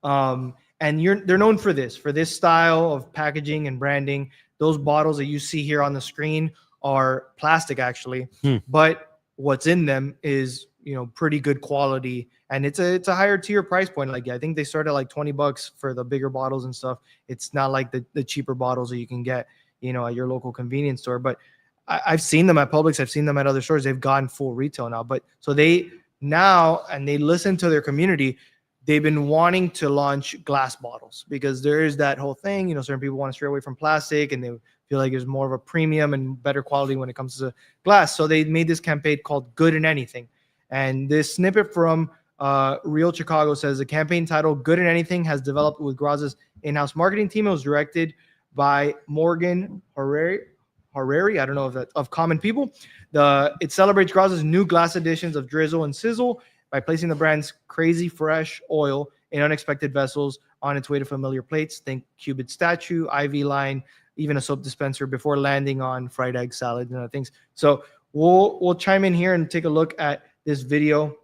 And they're known for this style of packaging and branding. Those bottles that you see here on the screen are plastic, actually. But what's in them is pretty good quality, and it's a higher tier price point. Like I think they start at like $20 for the bigger bottles and stuff. It's not like the cheaper bottles that you can get at your local convenience store. But I've seen them at Publix, I've seen them at other stores. They've gone full retail now. But so they listen to their community. They've been wanting to launch glass bottles because there is that whole thing, certain people want to stray away from plastic, and they feel like there's more of a premium and better quality when it comes to glass. So they made this campaign called Good in Anything. And this snippet from Real Chicago says the campaign title Good in Anything has developed with Graza's in-house marketing team. It was directed by Morgan Harari, I don't know if that's of Common People. It celebrates Graza's new glass editions of Drizzle and Sizzle by placing the brand's crazy fresh oil in unexpected vessels on its way to familiar plates. Think Cupid statue, IV line, even a soap dispenser before landing on fried egg salad and other things. So we'll chime in here and take a look at this video.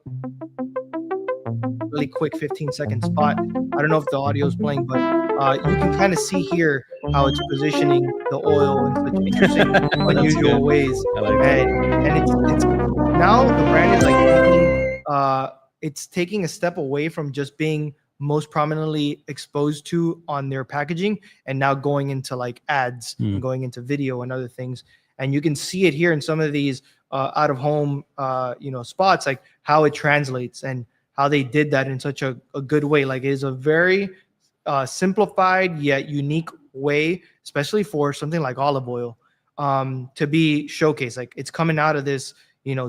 Really quick 15-second spot. I don't know if the audio is playing, but you can kind of see here how it's positioning the oil in such interesting, unusual ways. I like that. And it's now the brand is like it's taking a step away from just being most prominently exposed to on their packaging, and now going into like ads and going into video and other things. And you can see it here in some of these out of home spots, like how it translates and how they did that in such a good way. Like it is a very simplified yet unique way, especially for something like olive oil, to be showcased. Like it's coming out of this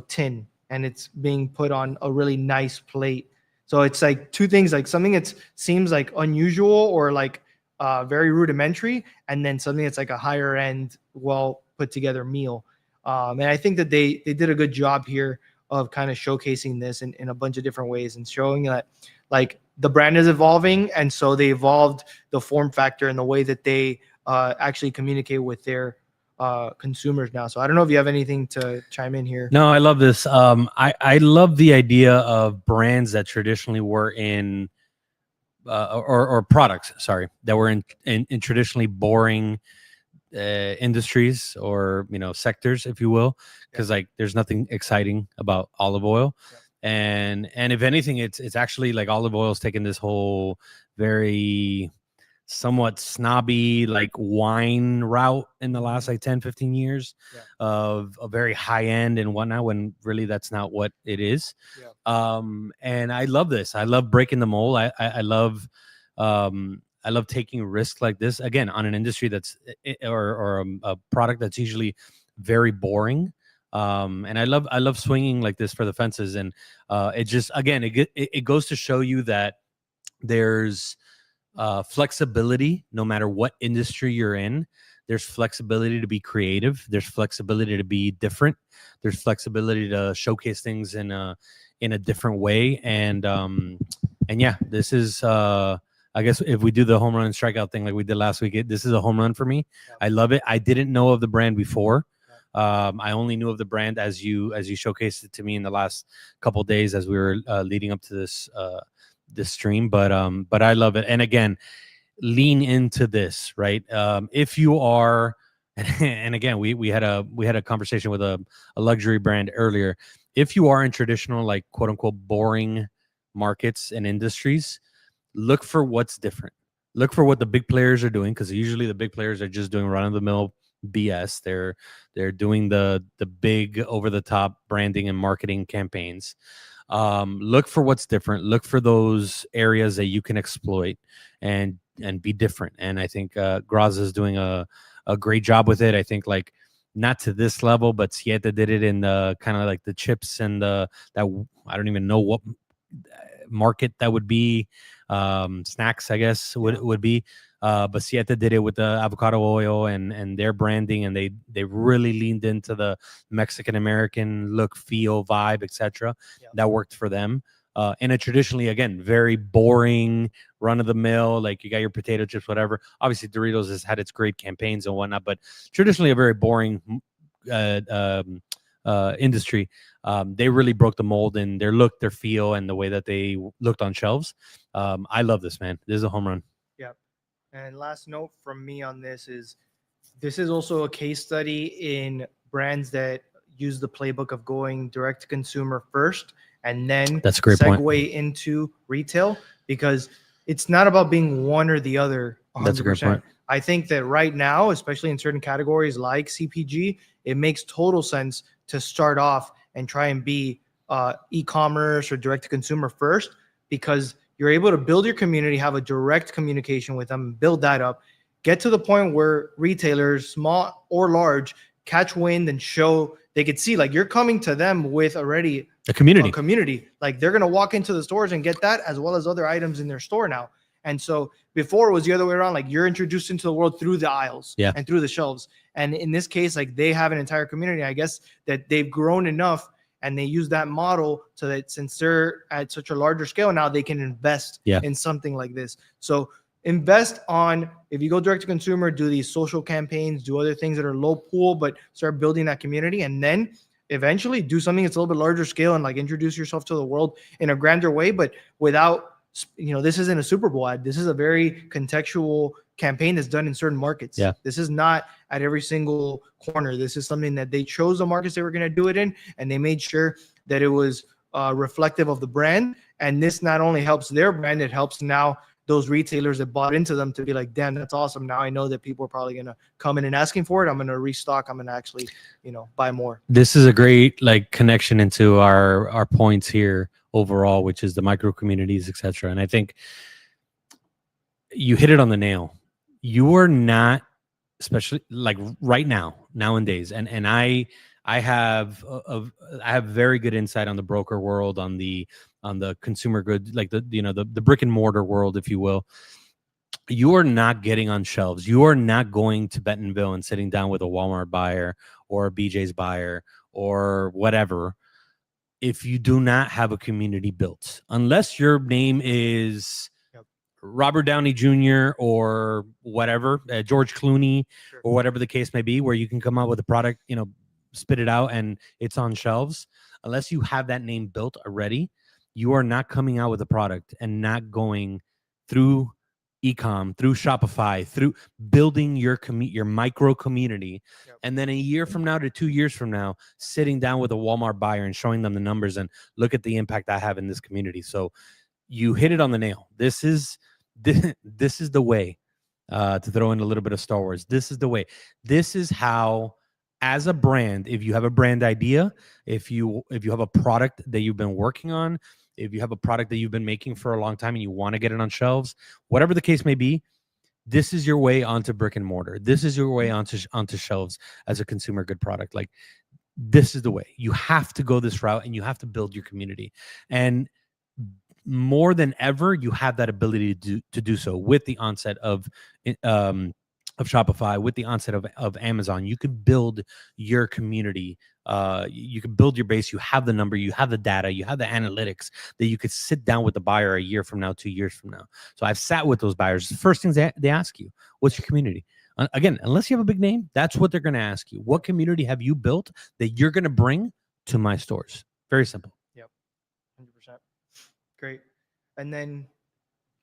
tin, and it's being put on a really nice plate. So it's like two things, like something that seems like unusual or like very rudimentary, and then something that's like a higher end, well put together meal. And I think that they did a good job here of kind of showcasing this in a bunch of different ways and showing that like the brand is evolving. And so they evolved the form factor and the way that they actually communicate with their consumers now. So I don't know if you have anything to chime in here. No, I love this. I love the idea of brands that traditionally were in or products, sorry, that were in traditionally boring industries or sectors, if you will, because like there's nothing exciting about olive oil. And if anything, it's actually like olive oil's taken this whole very somewhat snobby like wine route in the last like 10-15 years of a very high end and whatnot, when really that's not what it is. And I love this. I love breaking the mold. I love taking risks like this again on an industry that's or a product that's usually very boring. And I love swinging like this for the fences. And it just, again, it goes to show you that there's flexibility no matter what industry you're in. There's flexibility to be creative. There's flexibility to be different. There's flexibility to showcase things in a different way. And yeah, this is I guess if we do the home run and strikeout thing like we did last week, this is a home run for me. I love it. I didn't know of the brand before. I only knew of the brand as you showcased it to me in the last couple of days as we were leading up to this stream. But I love it. And again, lean into this, right? If you are, and again, we had a conversation with a luxury brand earlier. If you are in traditional, like quote unquote boring markets and industries, look for what's different. Look for what the big players are doing, because usually the big players are just doing run-of-the-mill BS. They're doing the big over-the-top branding and marketing campaigns. Look for what's different. Look for those areas that you can exploit and be different. And I think Graza is doing a great job with it. I think like not to this level, but Siete did it in the kind of like the chips and that I don't even know what market that would be snacks, I guess would be. But Siete did it with the avocado oil and their branding, and they really leaned into the Mexican American look, feel, vibe, etc. That worked for them. In a traditionally, again, very boring, run of the mill, like you got your potato chips, whatever. Obviously, Doritos has had its great campaigns and whatnot, but traditionally a very boring industry. They really broke the mold in their look, their feel, and the way that they looked on shelves. I love this, man. This is a home run. Yeah. And last note from me on this is also a case study in brands that use the playbook of going direct to consumer first and then that's a great segue point. into retail, because it's not about being one or the other 100%. That's a great point. I think that right now, especially in certain categories like CPG, it makes total sense to start off and try and be e-commerce or direct to consumer first, because you're able to build your community, have a direct communication with them, build that up, get to the point where retailers, small or large, catch wind and show they could see like you're coming to them with already a community. Like they're going to walk into the stores and get that as well as other items in their store now. And so before it was the other way around, like you're introduced into the world through the aisles and through the shelves. And in this case, like they have an entire community, I guess, that they've grown enough and they use that model so that since they're at such a larger scale now, they can invest in something like this. So invest on, if you go direct to consumer, do these social campaigns, do other things that are low pool, but start building that community. And then eventually do something that's a little bit larger scale and like introduce yourself to the world in a grander way, but without, this isn't a Super Bowl ad. This is a very contextual campaign that's done in certain markets. This is not at every single corner. This is something that they chose the markets they were going to do it in, and they made sure that it was reflective of the brand. And this not only helps their brand, it helps now those retailers that bought into them to be like, damn, that's awesome. Now I know that people are probably going to come in and asking for it. I'm going to restock. I'm going to actually, buy more. This is a great connection into our points here overall, which is the micro communities, etc. And I think you hit it on the nail. You are not, especially like right now, nowadays, and I have very good insight on the broker world, on the consumer goods, like the brick and mortar world, if you will. You are not getting on shelves. You are not going to Bentonville and sitting down with a Walmart buyer or a BJ's buyer or whatever if you do not have a community built. Unless your name is Robert Downey Jr. or whatever, George Clooney, or whatever the case may be, where you can come out with a product, spit it out and it's on shelves. Unless you have that name built already, you are not coming out with a product and not going through e-com, through Shopify, through building your micro community. And then a year from now to 2 years from now, sitting down with a Walmart buyer and showing them the numbers and look at the impact I have in this community. So you hit it on the nail. This is the way, to throw in a little bit of Star Wars. This is the way. This is how, as a brand, if you have a brand idea, if you have a product that you've been working on, if you have a product that you've been making for a long time and you want to get it on shelves, whatever the case may be, this is your way onto brick and mortar. This is your way onto shelves as a consumer good product. Like, this is the way. You have to go this route and you have to build your community. And more than ever, you have that ability to do so with the onset of Shopify, with the onset of Amazon. You could build your community. You can build your base. You have the number, you have the data, you have the analytics that you could sit down with the buyer a year from now, 2 years from now. So I've sat with those buyers. The first things they ask you, what's your community? Again, unless you have a big name, that's what they're going to ask you. What community have you built that you're going to bring to my stores? Very simple. Yep. 100%. Great. And then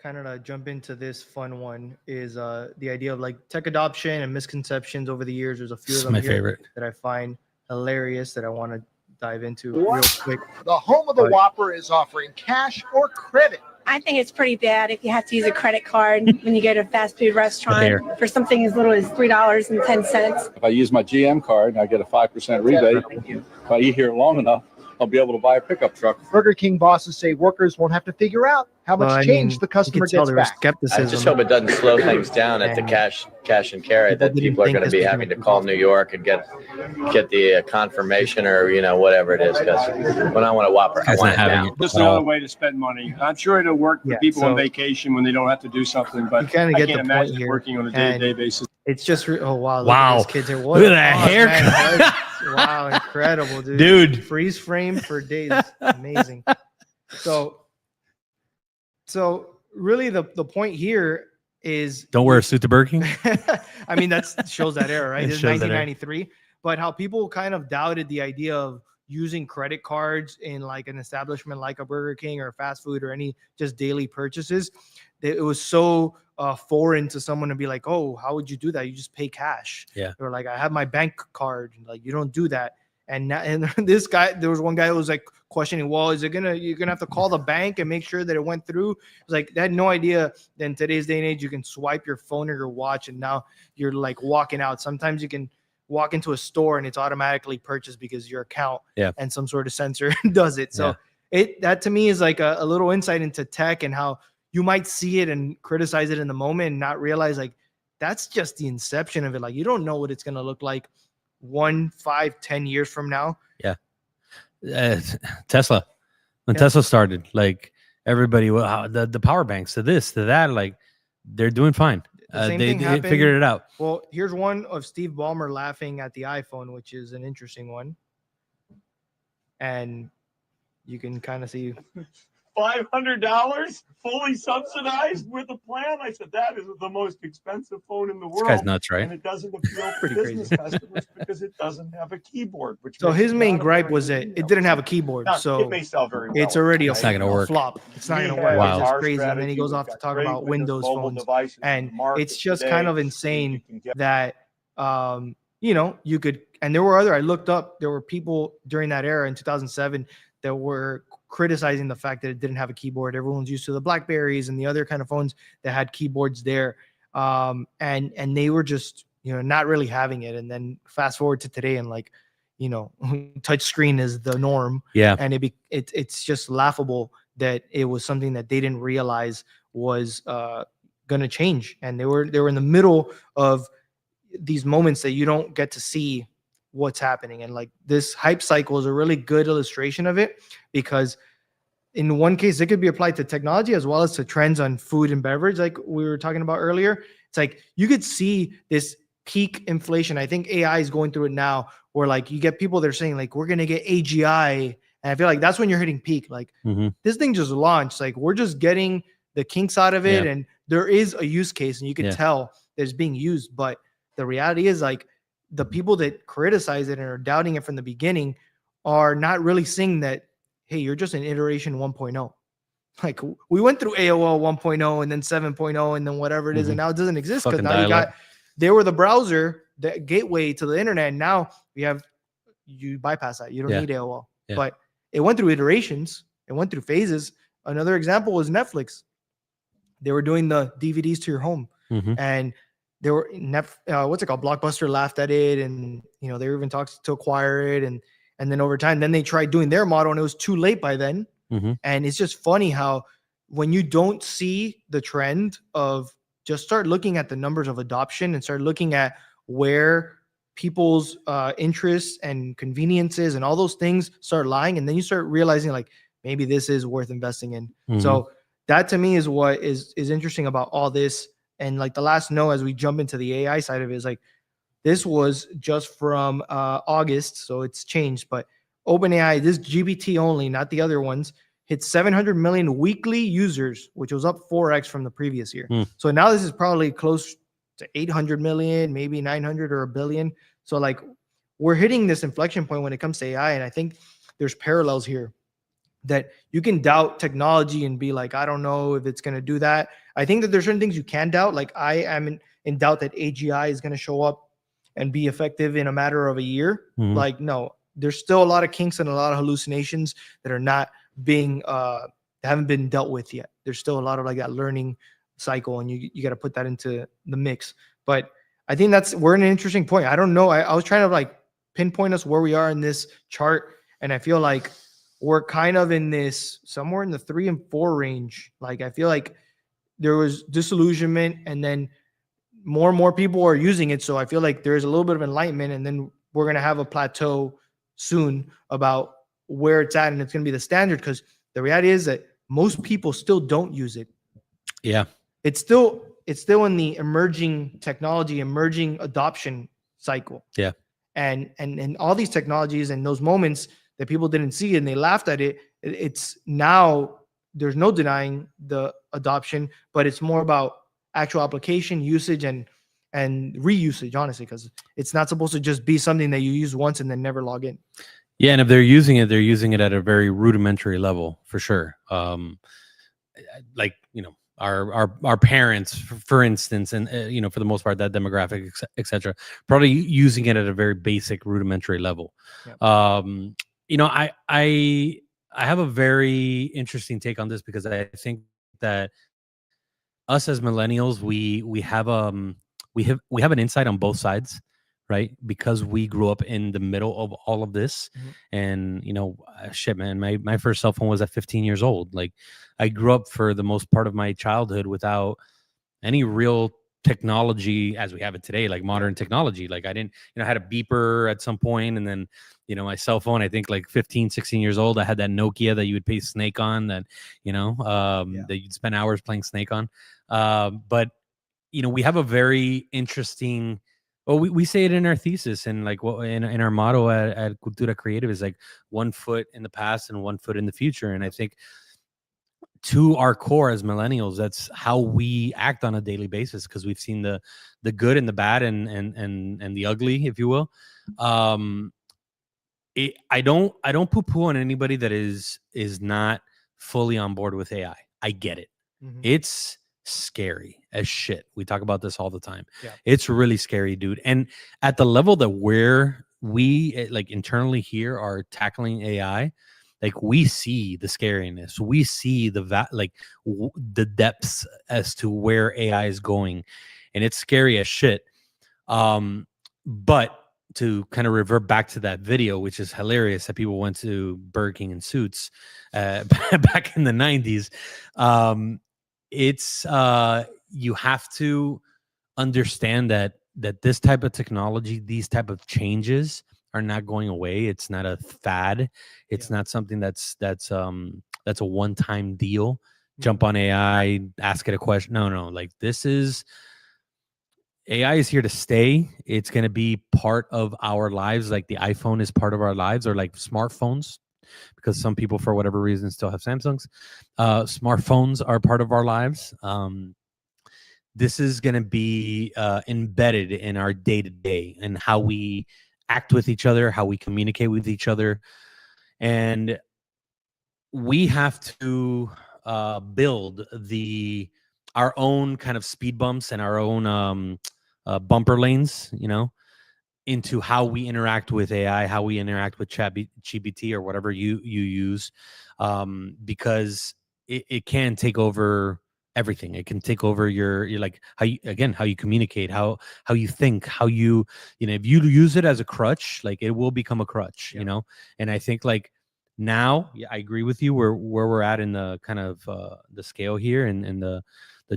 kind of to jump into this fun one is the idea of like tech adoption and misconceptions over the years. There's a few of them my here favorite that I find hilarious that I want to dive into real quick. The home of the Whopper is offering cash or credit. I think it's pretty bad if you have to use a credit card when you go to a fast food restaurant for something as little as $3.10. If I use my GM card, I get a 5% rebate. If I eat here long enough, I'll be able to buy a pickup truck. Burger King bosses say workers won't have to figure out how much Well, I change mean, the customer you could tell gets there was back. skepticism. I just hope it doesn't slow things down at the And cash and carry, people that didn't people are think going to this be was having gonna to be call possible. New York and get the confirmation or whatever it is. Because when I want a Whopper, I Guy's want not it having now. it. Just at another all. way to spend money. I'm sure it'll work for Yeah, people on so- vacation when they don't have to do something, but You kinda I get can't the point imagine here. working on a And day-to-day basis. It's just oh wow, look Wow. at this kid's here. Look at that man, haircut. wow, incredible, dude. Dude. Freeze frame for days. Amazing. So really the point here is Don't wear a suit to Burger King. I mean, that shows that era, right? It This is shows that era. 1993. But how people kind of doubted the idea of using credit cards in like an establishment like a Burger King or fast food or any just daily purchases. It was so foreign to someone to be like, oh, how would you do that? You just pay cash. Yeah. Or like, I have my bank card. Like, you don't do that. And this guy, there was one guy who was like questioning, well, you're gonna have to call the bank and make sure that it went through. It's like, they had no idea that in today's day and age, you can swipe your phone or your watch and now you're like walking out. Sometimes you can walk into a store and it's automatically purchased because your account and some sort of sensor does it. So that to me is like a little insight into tech and how you might see it and criticize it in the moment and not realize like that's just the inception of it. Like, you don't know what it's going to look like 1, 5, 10 years from now. Yeah. Tesla, when Tesla started, like everybody, the power banks to this, to that, like they're doing fine. The same They thing happened- figured it out. Well, here's one of Steve Ballmer laughing at the iPhone, which is an interesting one. And you can kind of see $500 fully subsidized with a plan. I said, that is the most expensive phone in the This world. guy's nuts, right? And it doesn't appeal to Pretty business crazy. customers because it doesn't have a keyboard. Which so makes his it main not a gripe very was good that email. it didn't have a keyboard. Now, So it may sell very well. it's already It's not gonna work. flop. It's not We going to have work. Wow. It's just our crazy. And then he strategy. goes We've off to got talk great about with Windows mobile phones. devices in the And market it's just today. kind of You insane can get that, you could, and there were I looked up, there were people during that era in 2007 that were criticizing the fact that it didn't have a keyboard. Everyone's used to the Blackberries and the other kind of phones that had keyboards there. And they were just, not really having it. And then fast forward to today and like, touch screen is the norm. Yeah. And it's just laughable that it was something that they didn't realize was going to change. And they were in the middle of these moments that you don't get to see what's happening. And like this hype cycle is a really good illustration of it, because in one case it could be applied to technology as well as to trends on food and beverage, like we were talking about earlier. It's like you could see this peak inflation. I think AI is going through it now, where like you get people that are saying like we're gonna get AGI, and I feel like that's when you're hitting peak. Like this thing just launched, like we're just getting the kinks out of it, and there is a use case, and you can tell that it's being used. But the reality is like the people that criticize it and are doubting it from the beginning are not really seeing that, hey, you're just an iteration 1.0. Like we went through AOL 1.0 and then 7.0 and then whatever it is, and now it doesn't exist because Fucking now they were the browser, the gateway to the internet. And now you bypass that. You don't need AOL. But it went through iterations. It went through phases. Another example was Netflix. They were doing the DVDs to your home, and they were what's it called? Blockbuster laughed at it, and they were even talking to acquire it, and then over time, then they tried doing their model, and it was too late by then. And it's just funny how when you don't see the trend of just start looking at the numbers of adoption and start looking at where people's interests and conveniences and all those things start lying, and then you start realizing like maybe this is worth investing in. So that to me is what is interesting about all this. And like the last note as we jump into the AI side of it is like this was just from August, so it's changed, but OpenAI, this GPT only, not the other ones, hit 700 million weekly users, which was up 4x from the previous year. So now this is probably close to 800 million, maybe 900 or a billion. So like we're hitting this inflection point when it comes to AI. And I think there's parallels here that you can doubt technology and be like, I don't know if it's going to do that. I think that there's certain things you can doubt. Like I am in doubt that AGI is going to show up and be effective in a matter of a year. Like, no, there's still a lot of kinks and a lot of hallucinations that are not being haven't been dealt with yet. There's still a lot of like that learning cycle, and you got to put that into the mix. But I think we're in an interesting point. I don't know. I was trying to like pinpoint us where we are in this chart, and I feel like we're kind of in this somewhere in the 3 and 4 range. Like I feel like there was disillusionment, and then more people are using it. So I feel like there's a little bit of enlightenment, and then we're gonna have a plateau soon about where it's at, and it's gonna be the standard. Because the reality is that most people still don't use it. Yeah. It's still in the emerging technology, emerging adoption cycle. Yeah. And all these technologies and those moments that people didn't see and they laughed at it, it's now there's no denying the adoption, but it's more about actual application usage and reusage, honestly, because it's not supposed to just be something that you use once and then never log in. Yeah, and if they're using it at a very rudimentary level, for sure. Like, you know, our parents, for instance, and you know, for the most part, that demographic, etc., probably using it at a very basic, rudimentary level. Yep. You know, I have a very interesting take on this, because I think that us as millennials, we have an insight on both sides, right? Because we grew up in the middle of all of this. And you know, shit, man, my first cell phone was at 15 years old. Like, I grew up for the most part of my childhood without any real technology as we have it today, like modern technology. Like, I didn't, you know, I had a beeper at some point, and then, you know, my cell phone, I think like 15, 16 years old, I had that Nokia that you would play Snake on, that, you know, that you'd spend hours playing Snake on. But you know, we have a very interesting, well, we say it in our thesis, and like what in our motto at Cultura Creative is like 1 foot in the past and 1 foot in the future. And I think to our core as millennials, that's how we act on a daily basis, because we've seen the good and the bad and the ugly, if you will. I don't poo-poo on anybody that is not fully on board with AI. I get it. It's scary as shit. We talk about this all the time. Yeah. It's really scary, dude. And at the level that we like internally here are tackling AI, like, we see the scariness, we see the depths as to where AI is going, and it's scary as shit. But to kind of revert back to that video, which is hilarious, that people went to Burger King in suits back in the 90s. It's you have to understand that this type of technology, these type of changes are not going away. It's not a fad. It's not something that's a one-time deal. Jump on AI, ask it a question. No. Like, AI is here to stay. It's going to be part of our lives. Like the iPhone is part of our lives, or like smartphones, because some people, for whatever reason, still have Samsungs. Smartphones are part of our lives. This is going to be embedded in our day-to-day, and how we act with each other, how we communicate with each other. And we have to build our own kind of speed bumps and our own bumper lanes, you know, into how we interact with AI, how we interact with ChatGPT or whatever you use, because it can take over everything. It can take over your like how you communicate, how you think, how you know, if you use it as a crutch, like, it will become a crutch, you know. And I think, like, now, I agree with you where we're at in the kind of the scale here and the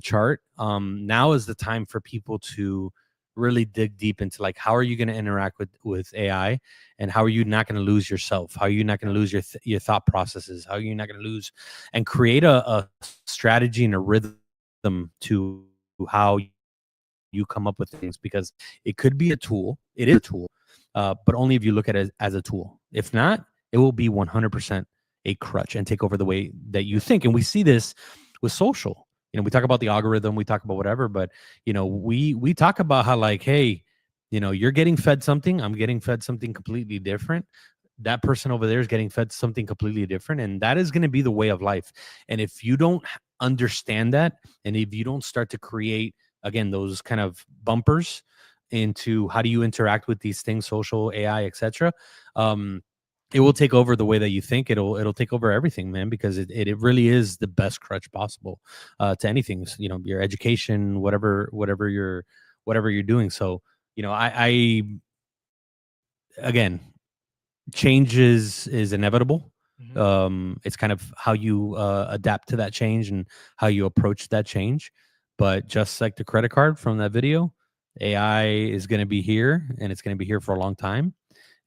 chart. Now is the time for people to really dig deep into, like, how are you going to interact with AI, and how are you not going to lose yourself? How are you not going to lose your thought processes? How are you not going to lose and create a strategy and a rhythm to how you come up with things? Because it could be a tool. It is a tool, but only if you look at it as a tool. If not, it will be 100% a crutch and take over the way that you think. And we see this with social. You know, we talk about the algorithm, we talk about whatever, but, you know, we talk about how, like, hey, you know, you're getting fed something, I'm getting fed something completely different. That person over there is getting fed something completely different. And that is going to be the way of life. And if you don't understand that, and if you don't start to create, again, those kind of bumpers into how do you interact with these things, social, AI, etc., it will take over the way that you think. It'll take over everything, man, because it really is the best crutch possible to anything. You know, your education, whatever you're doing. So, you know, I again, change is inevitable. It's kind of how you adapt to that change and how you approach that change. But just like the credit card from that video, AI is going to be here, and it's going to be here for a long time.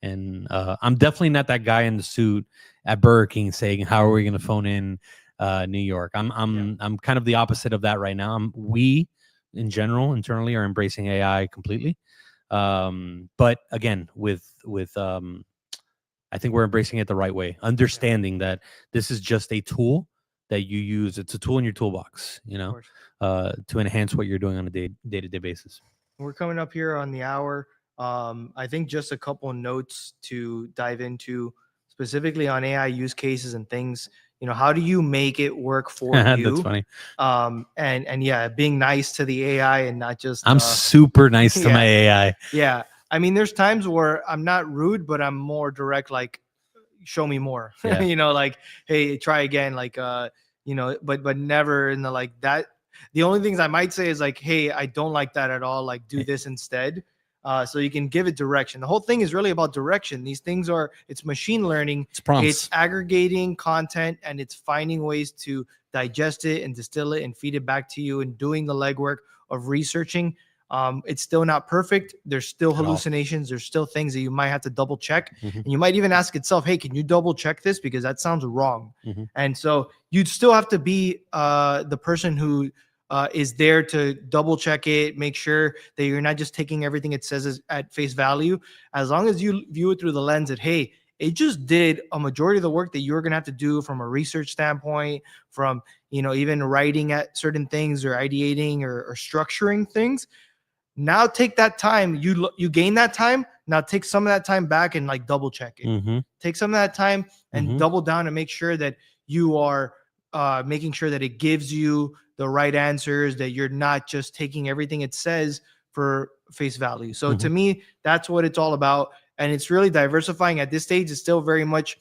And I'm definitely not that guy in the suit at Burger King saying, "How are we going to phone in New York?" I'm kind of the opposite of that right now. We, in general, internally, are embracing AI completely. But again, with I think we're embracing it the right way, understanding that this is just a tool that you use. It's a tool in your toolbox, to enhance what you're doing on a day-to-day basis. We're coming up here on the hour. I think just a couple notes to dive into specifically on AI use cases and things. How do you make it work for you? That's funny. And yeah, being nice to the AI and not just. I'm super nice to my AI. Yeah. I mean, there's times where I'm not rude, but I'm more direct, like, show me more. Yeah. Like, hey, try again, like, but never in the like that. The only things I might say is like, hey, I don't like that at all. Like, do this instead. So you can give it direction. The whole thing is really about direction. These things it's machine learning. It's prompts. It's aggregating content, and it's finding ways to digest it and distill it and feed it back to you and doing the legwork of researching. It's still not perfect. There's still hallucinations. There's still things that you might have to double check. And you might even ask itself, hey, can you double check this? Because that sounds wrong. And so you'd still have to be the person who is there to double check it, make sure that you're not just taking everything it says at face value. As long as you view it through the lens that, hey, it just did a majority of the work that you're going to have to do from a research standpoint, from, even writing at certain things or ideating or structuring things. Now take that time. You gain that time. Now take some of that time back and like double check it. Take some of that time and double down and make sure that you are making sure that it gives you the right answers, that you're not just taking everything it says for face value. So to me, that's what it's all about. And it's really diversifying at this stage. It's still very much,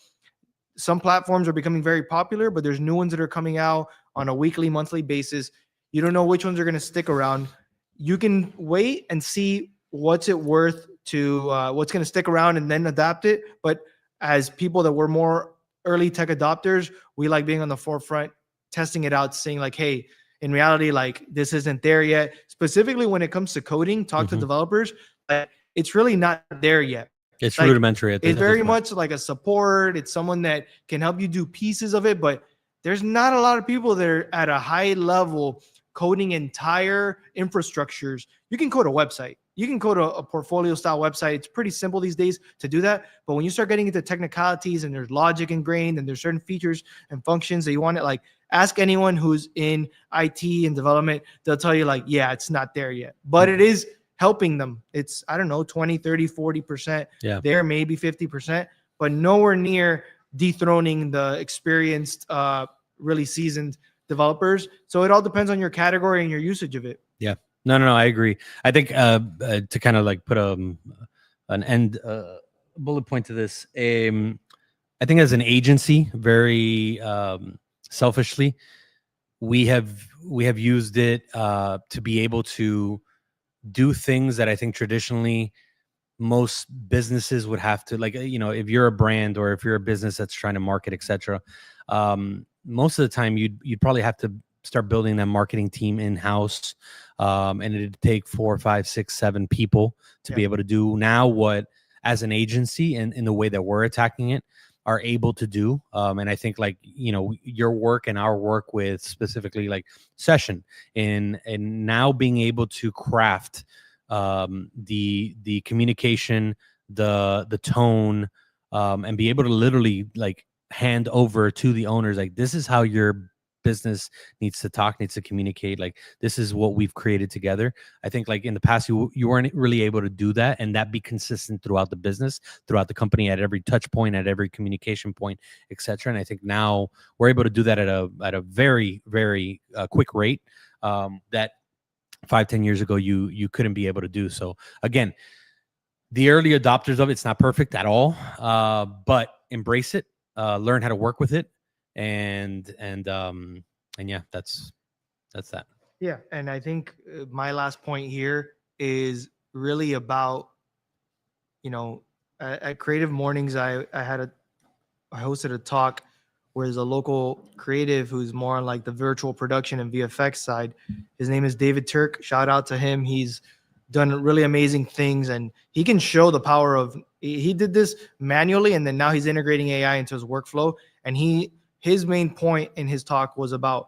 some platforms are becoming very popular, but there's new ones that are coming out on a weekly, monthly basis. You don't know which ones are going to stick around. You can wait and see what's it worth to what's going to stick around and then adapt it. But as people that were more early tech adopters, we like being on the forefront, testing it out, saying like, hey, in reality, like this isn't there yet. Specifically when it comes to coding, talk to developers, but it's really not there yet. It's like, rudimentary. It's very much like a support. It's someone that can help you do pieces of it, but there's not a lot of people that are at a high level coding entire infrastructures. You can code a website. You can code a portfolio style website. It's pretty simple these days to do that. But when you start getting into technicalities and there's logic ingrained and there's certain features and functions that you want to like, ask anyone who's in IT and development. They'll tell you like, yeah, it's not there yet, but it is helping them. It's, I don't know, 20, 30, 40% there, maybe 50%, but nowhere near dethroning the experienced, really seasoned developers. So it all depends on your category and your usage of it. Yeah. No, I agree. I think to kind of like put an end bullet point to this, I think as an agency, very selfishly, we have used it to be able to do things that I think traditionally most businesses would have to, like, if you're a brand or if you're a business that's trying to market, etc. Most of the time you'd probably have to start building that marketing team in-house, and it'd take 4, 5, 6, 7 people to be able to do now what, as an agency and in the way that we're attacking it, are able to do. And I think like, your work and our work with specifically like Session and now being able to craft the communication, the tone, and be able to literally like hand over to the owners, like, this is how your business needs to talk, needs to communicate, like this is what we've created together. I think like in the past you weren't really able to do that and that be consistent throughout the business, throughout the company, at every touch point, at every communication point, etc. And I think now we're able to do that at a very, very quick rate that 5-10 years ago you couldn't be able to do. So again, the early adopters of it's not perfect at all, but embrace it, learn how to work with it, and yeah, that's that. Yeah, and I think my last point here is really about, at Creative Mornings, I had I hosted a talk where there's a local creative who's more on like the virtual production and VFX side. His name is David Turk. Shout out to him. He's done really amazing things, and he can show the power of. He did this manually, and then now he's integrating AI into his workflow. And his main point in his talk was about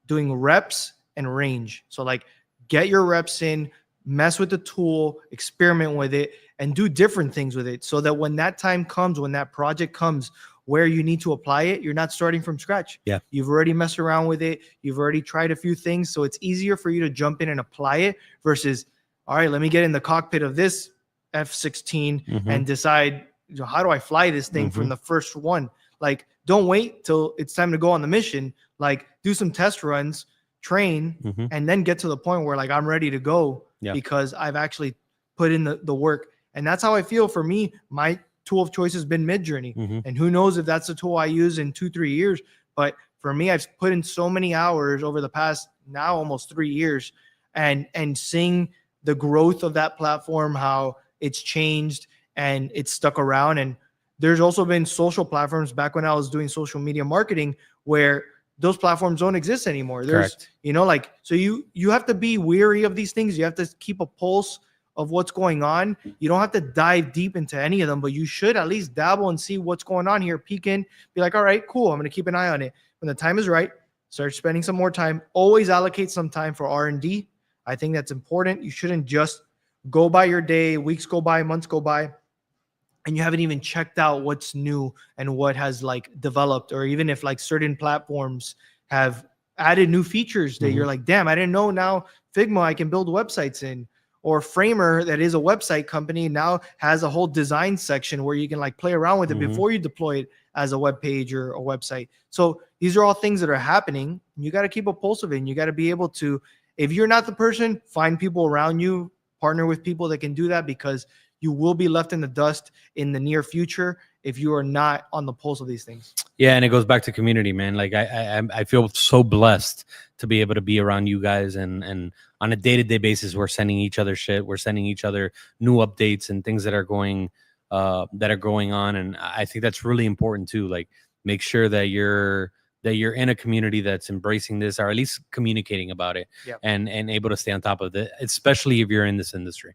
doing reps and range. So like, get your reps in, mess with the tool, experiment with it, and do different things with it, so that when that time comes, when that project comes where you need to apply it, you're not starting from scratch. Yeah. You've already messed around with it. You've already tried a few things. So it's easier for you to jump in and apply it versus, all right, let me get in the cockpit of this F-16 and decide, how do I fly this thing from the first one? Like, don't wait till it's time to go on the mission. Like, do some test runs, train, and then get to the point where like I'm ready to go because I've actually put in the work. And that's how I feel. For me, my tool of choice has been Midjourney. And who knows if that's the tool I use in 2-3 years. But for me, I've put in so many hours over the past now almost 3 years, and seeing the growth of that platform, how it's changed and it's stuck around. And there's also been social platforms back when I was doing social media marketing where those platforms don't exist anymore. There's, like, so you have to be weary of these things. You have to keep a pulse of what's going on. You don't have to dive deep into any of them, but you should at least dabble and see what's going on here. Peek in, be like, all right, cool. I'm going to keep an eye on it. When the time is right, start spending some more time. Always allocate some time for R&D. I think that's important. You shouldn't just go by your day, weeks go by, months go by, and you haven't even checked out what's new and what has like developed, or even if like certain platforms have added new features that you're like, damn, I didn't know now Figma I can build websites in, or Framer that is a website company now has a whole design section where you can like play around with it before you deploy it as a web page or a website. So these are all things that are happening. You got to keep a pulse of it, and you got to be able to, if you're not the person, find people around you, partner with people that can do that, because you will be left in the dust in the near future if you are not on the pulse of these things. Yeah, and it goes back to community, man. Like I feel so blessed to be able to be around you guys, and on a day-to-day basis, we're sending each other shit. We're sending each other new updates and things that are going on, and I think that's really important too. Like, make sure that you're in a community that's embracing this, or at least communicating about it, and able to stay on top of it, especially if you're in this industry,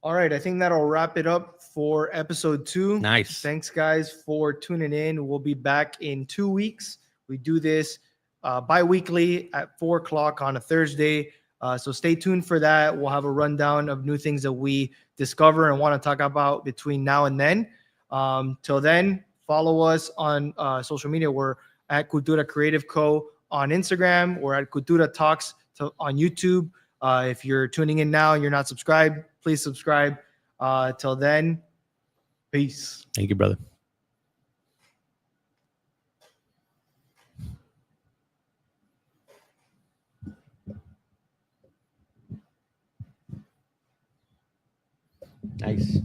All right, I think that'll wrap it up for episode 2. Nice. Thanks, guys, for tuning in. We'll be back in 2 weeks. We do this bi-weekly at 4 o'clock on a Thursday. So stay tuned for that. We'll have a rundown of new things that we discover and want to talk about between now and then. Till then, follow us on social media. We're at Cultura Creative Co. on Instagram. We're at Cultura Talks on YouTube. If you're tuning in now and you're not subscribed, please subscribe. Till then, peace. Thank you, brother. Nice.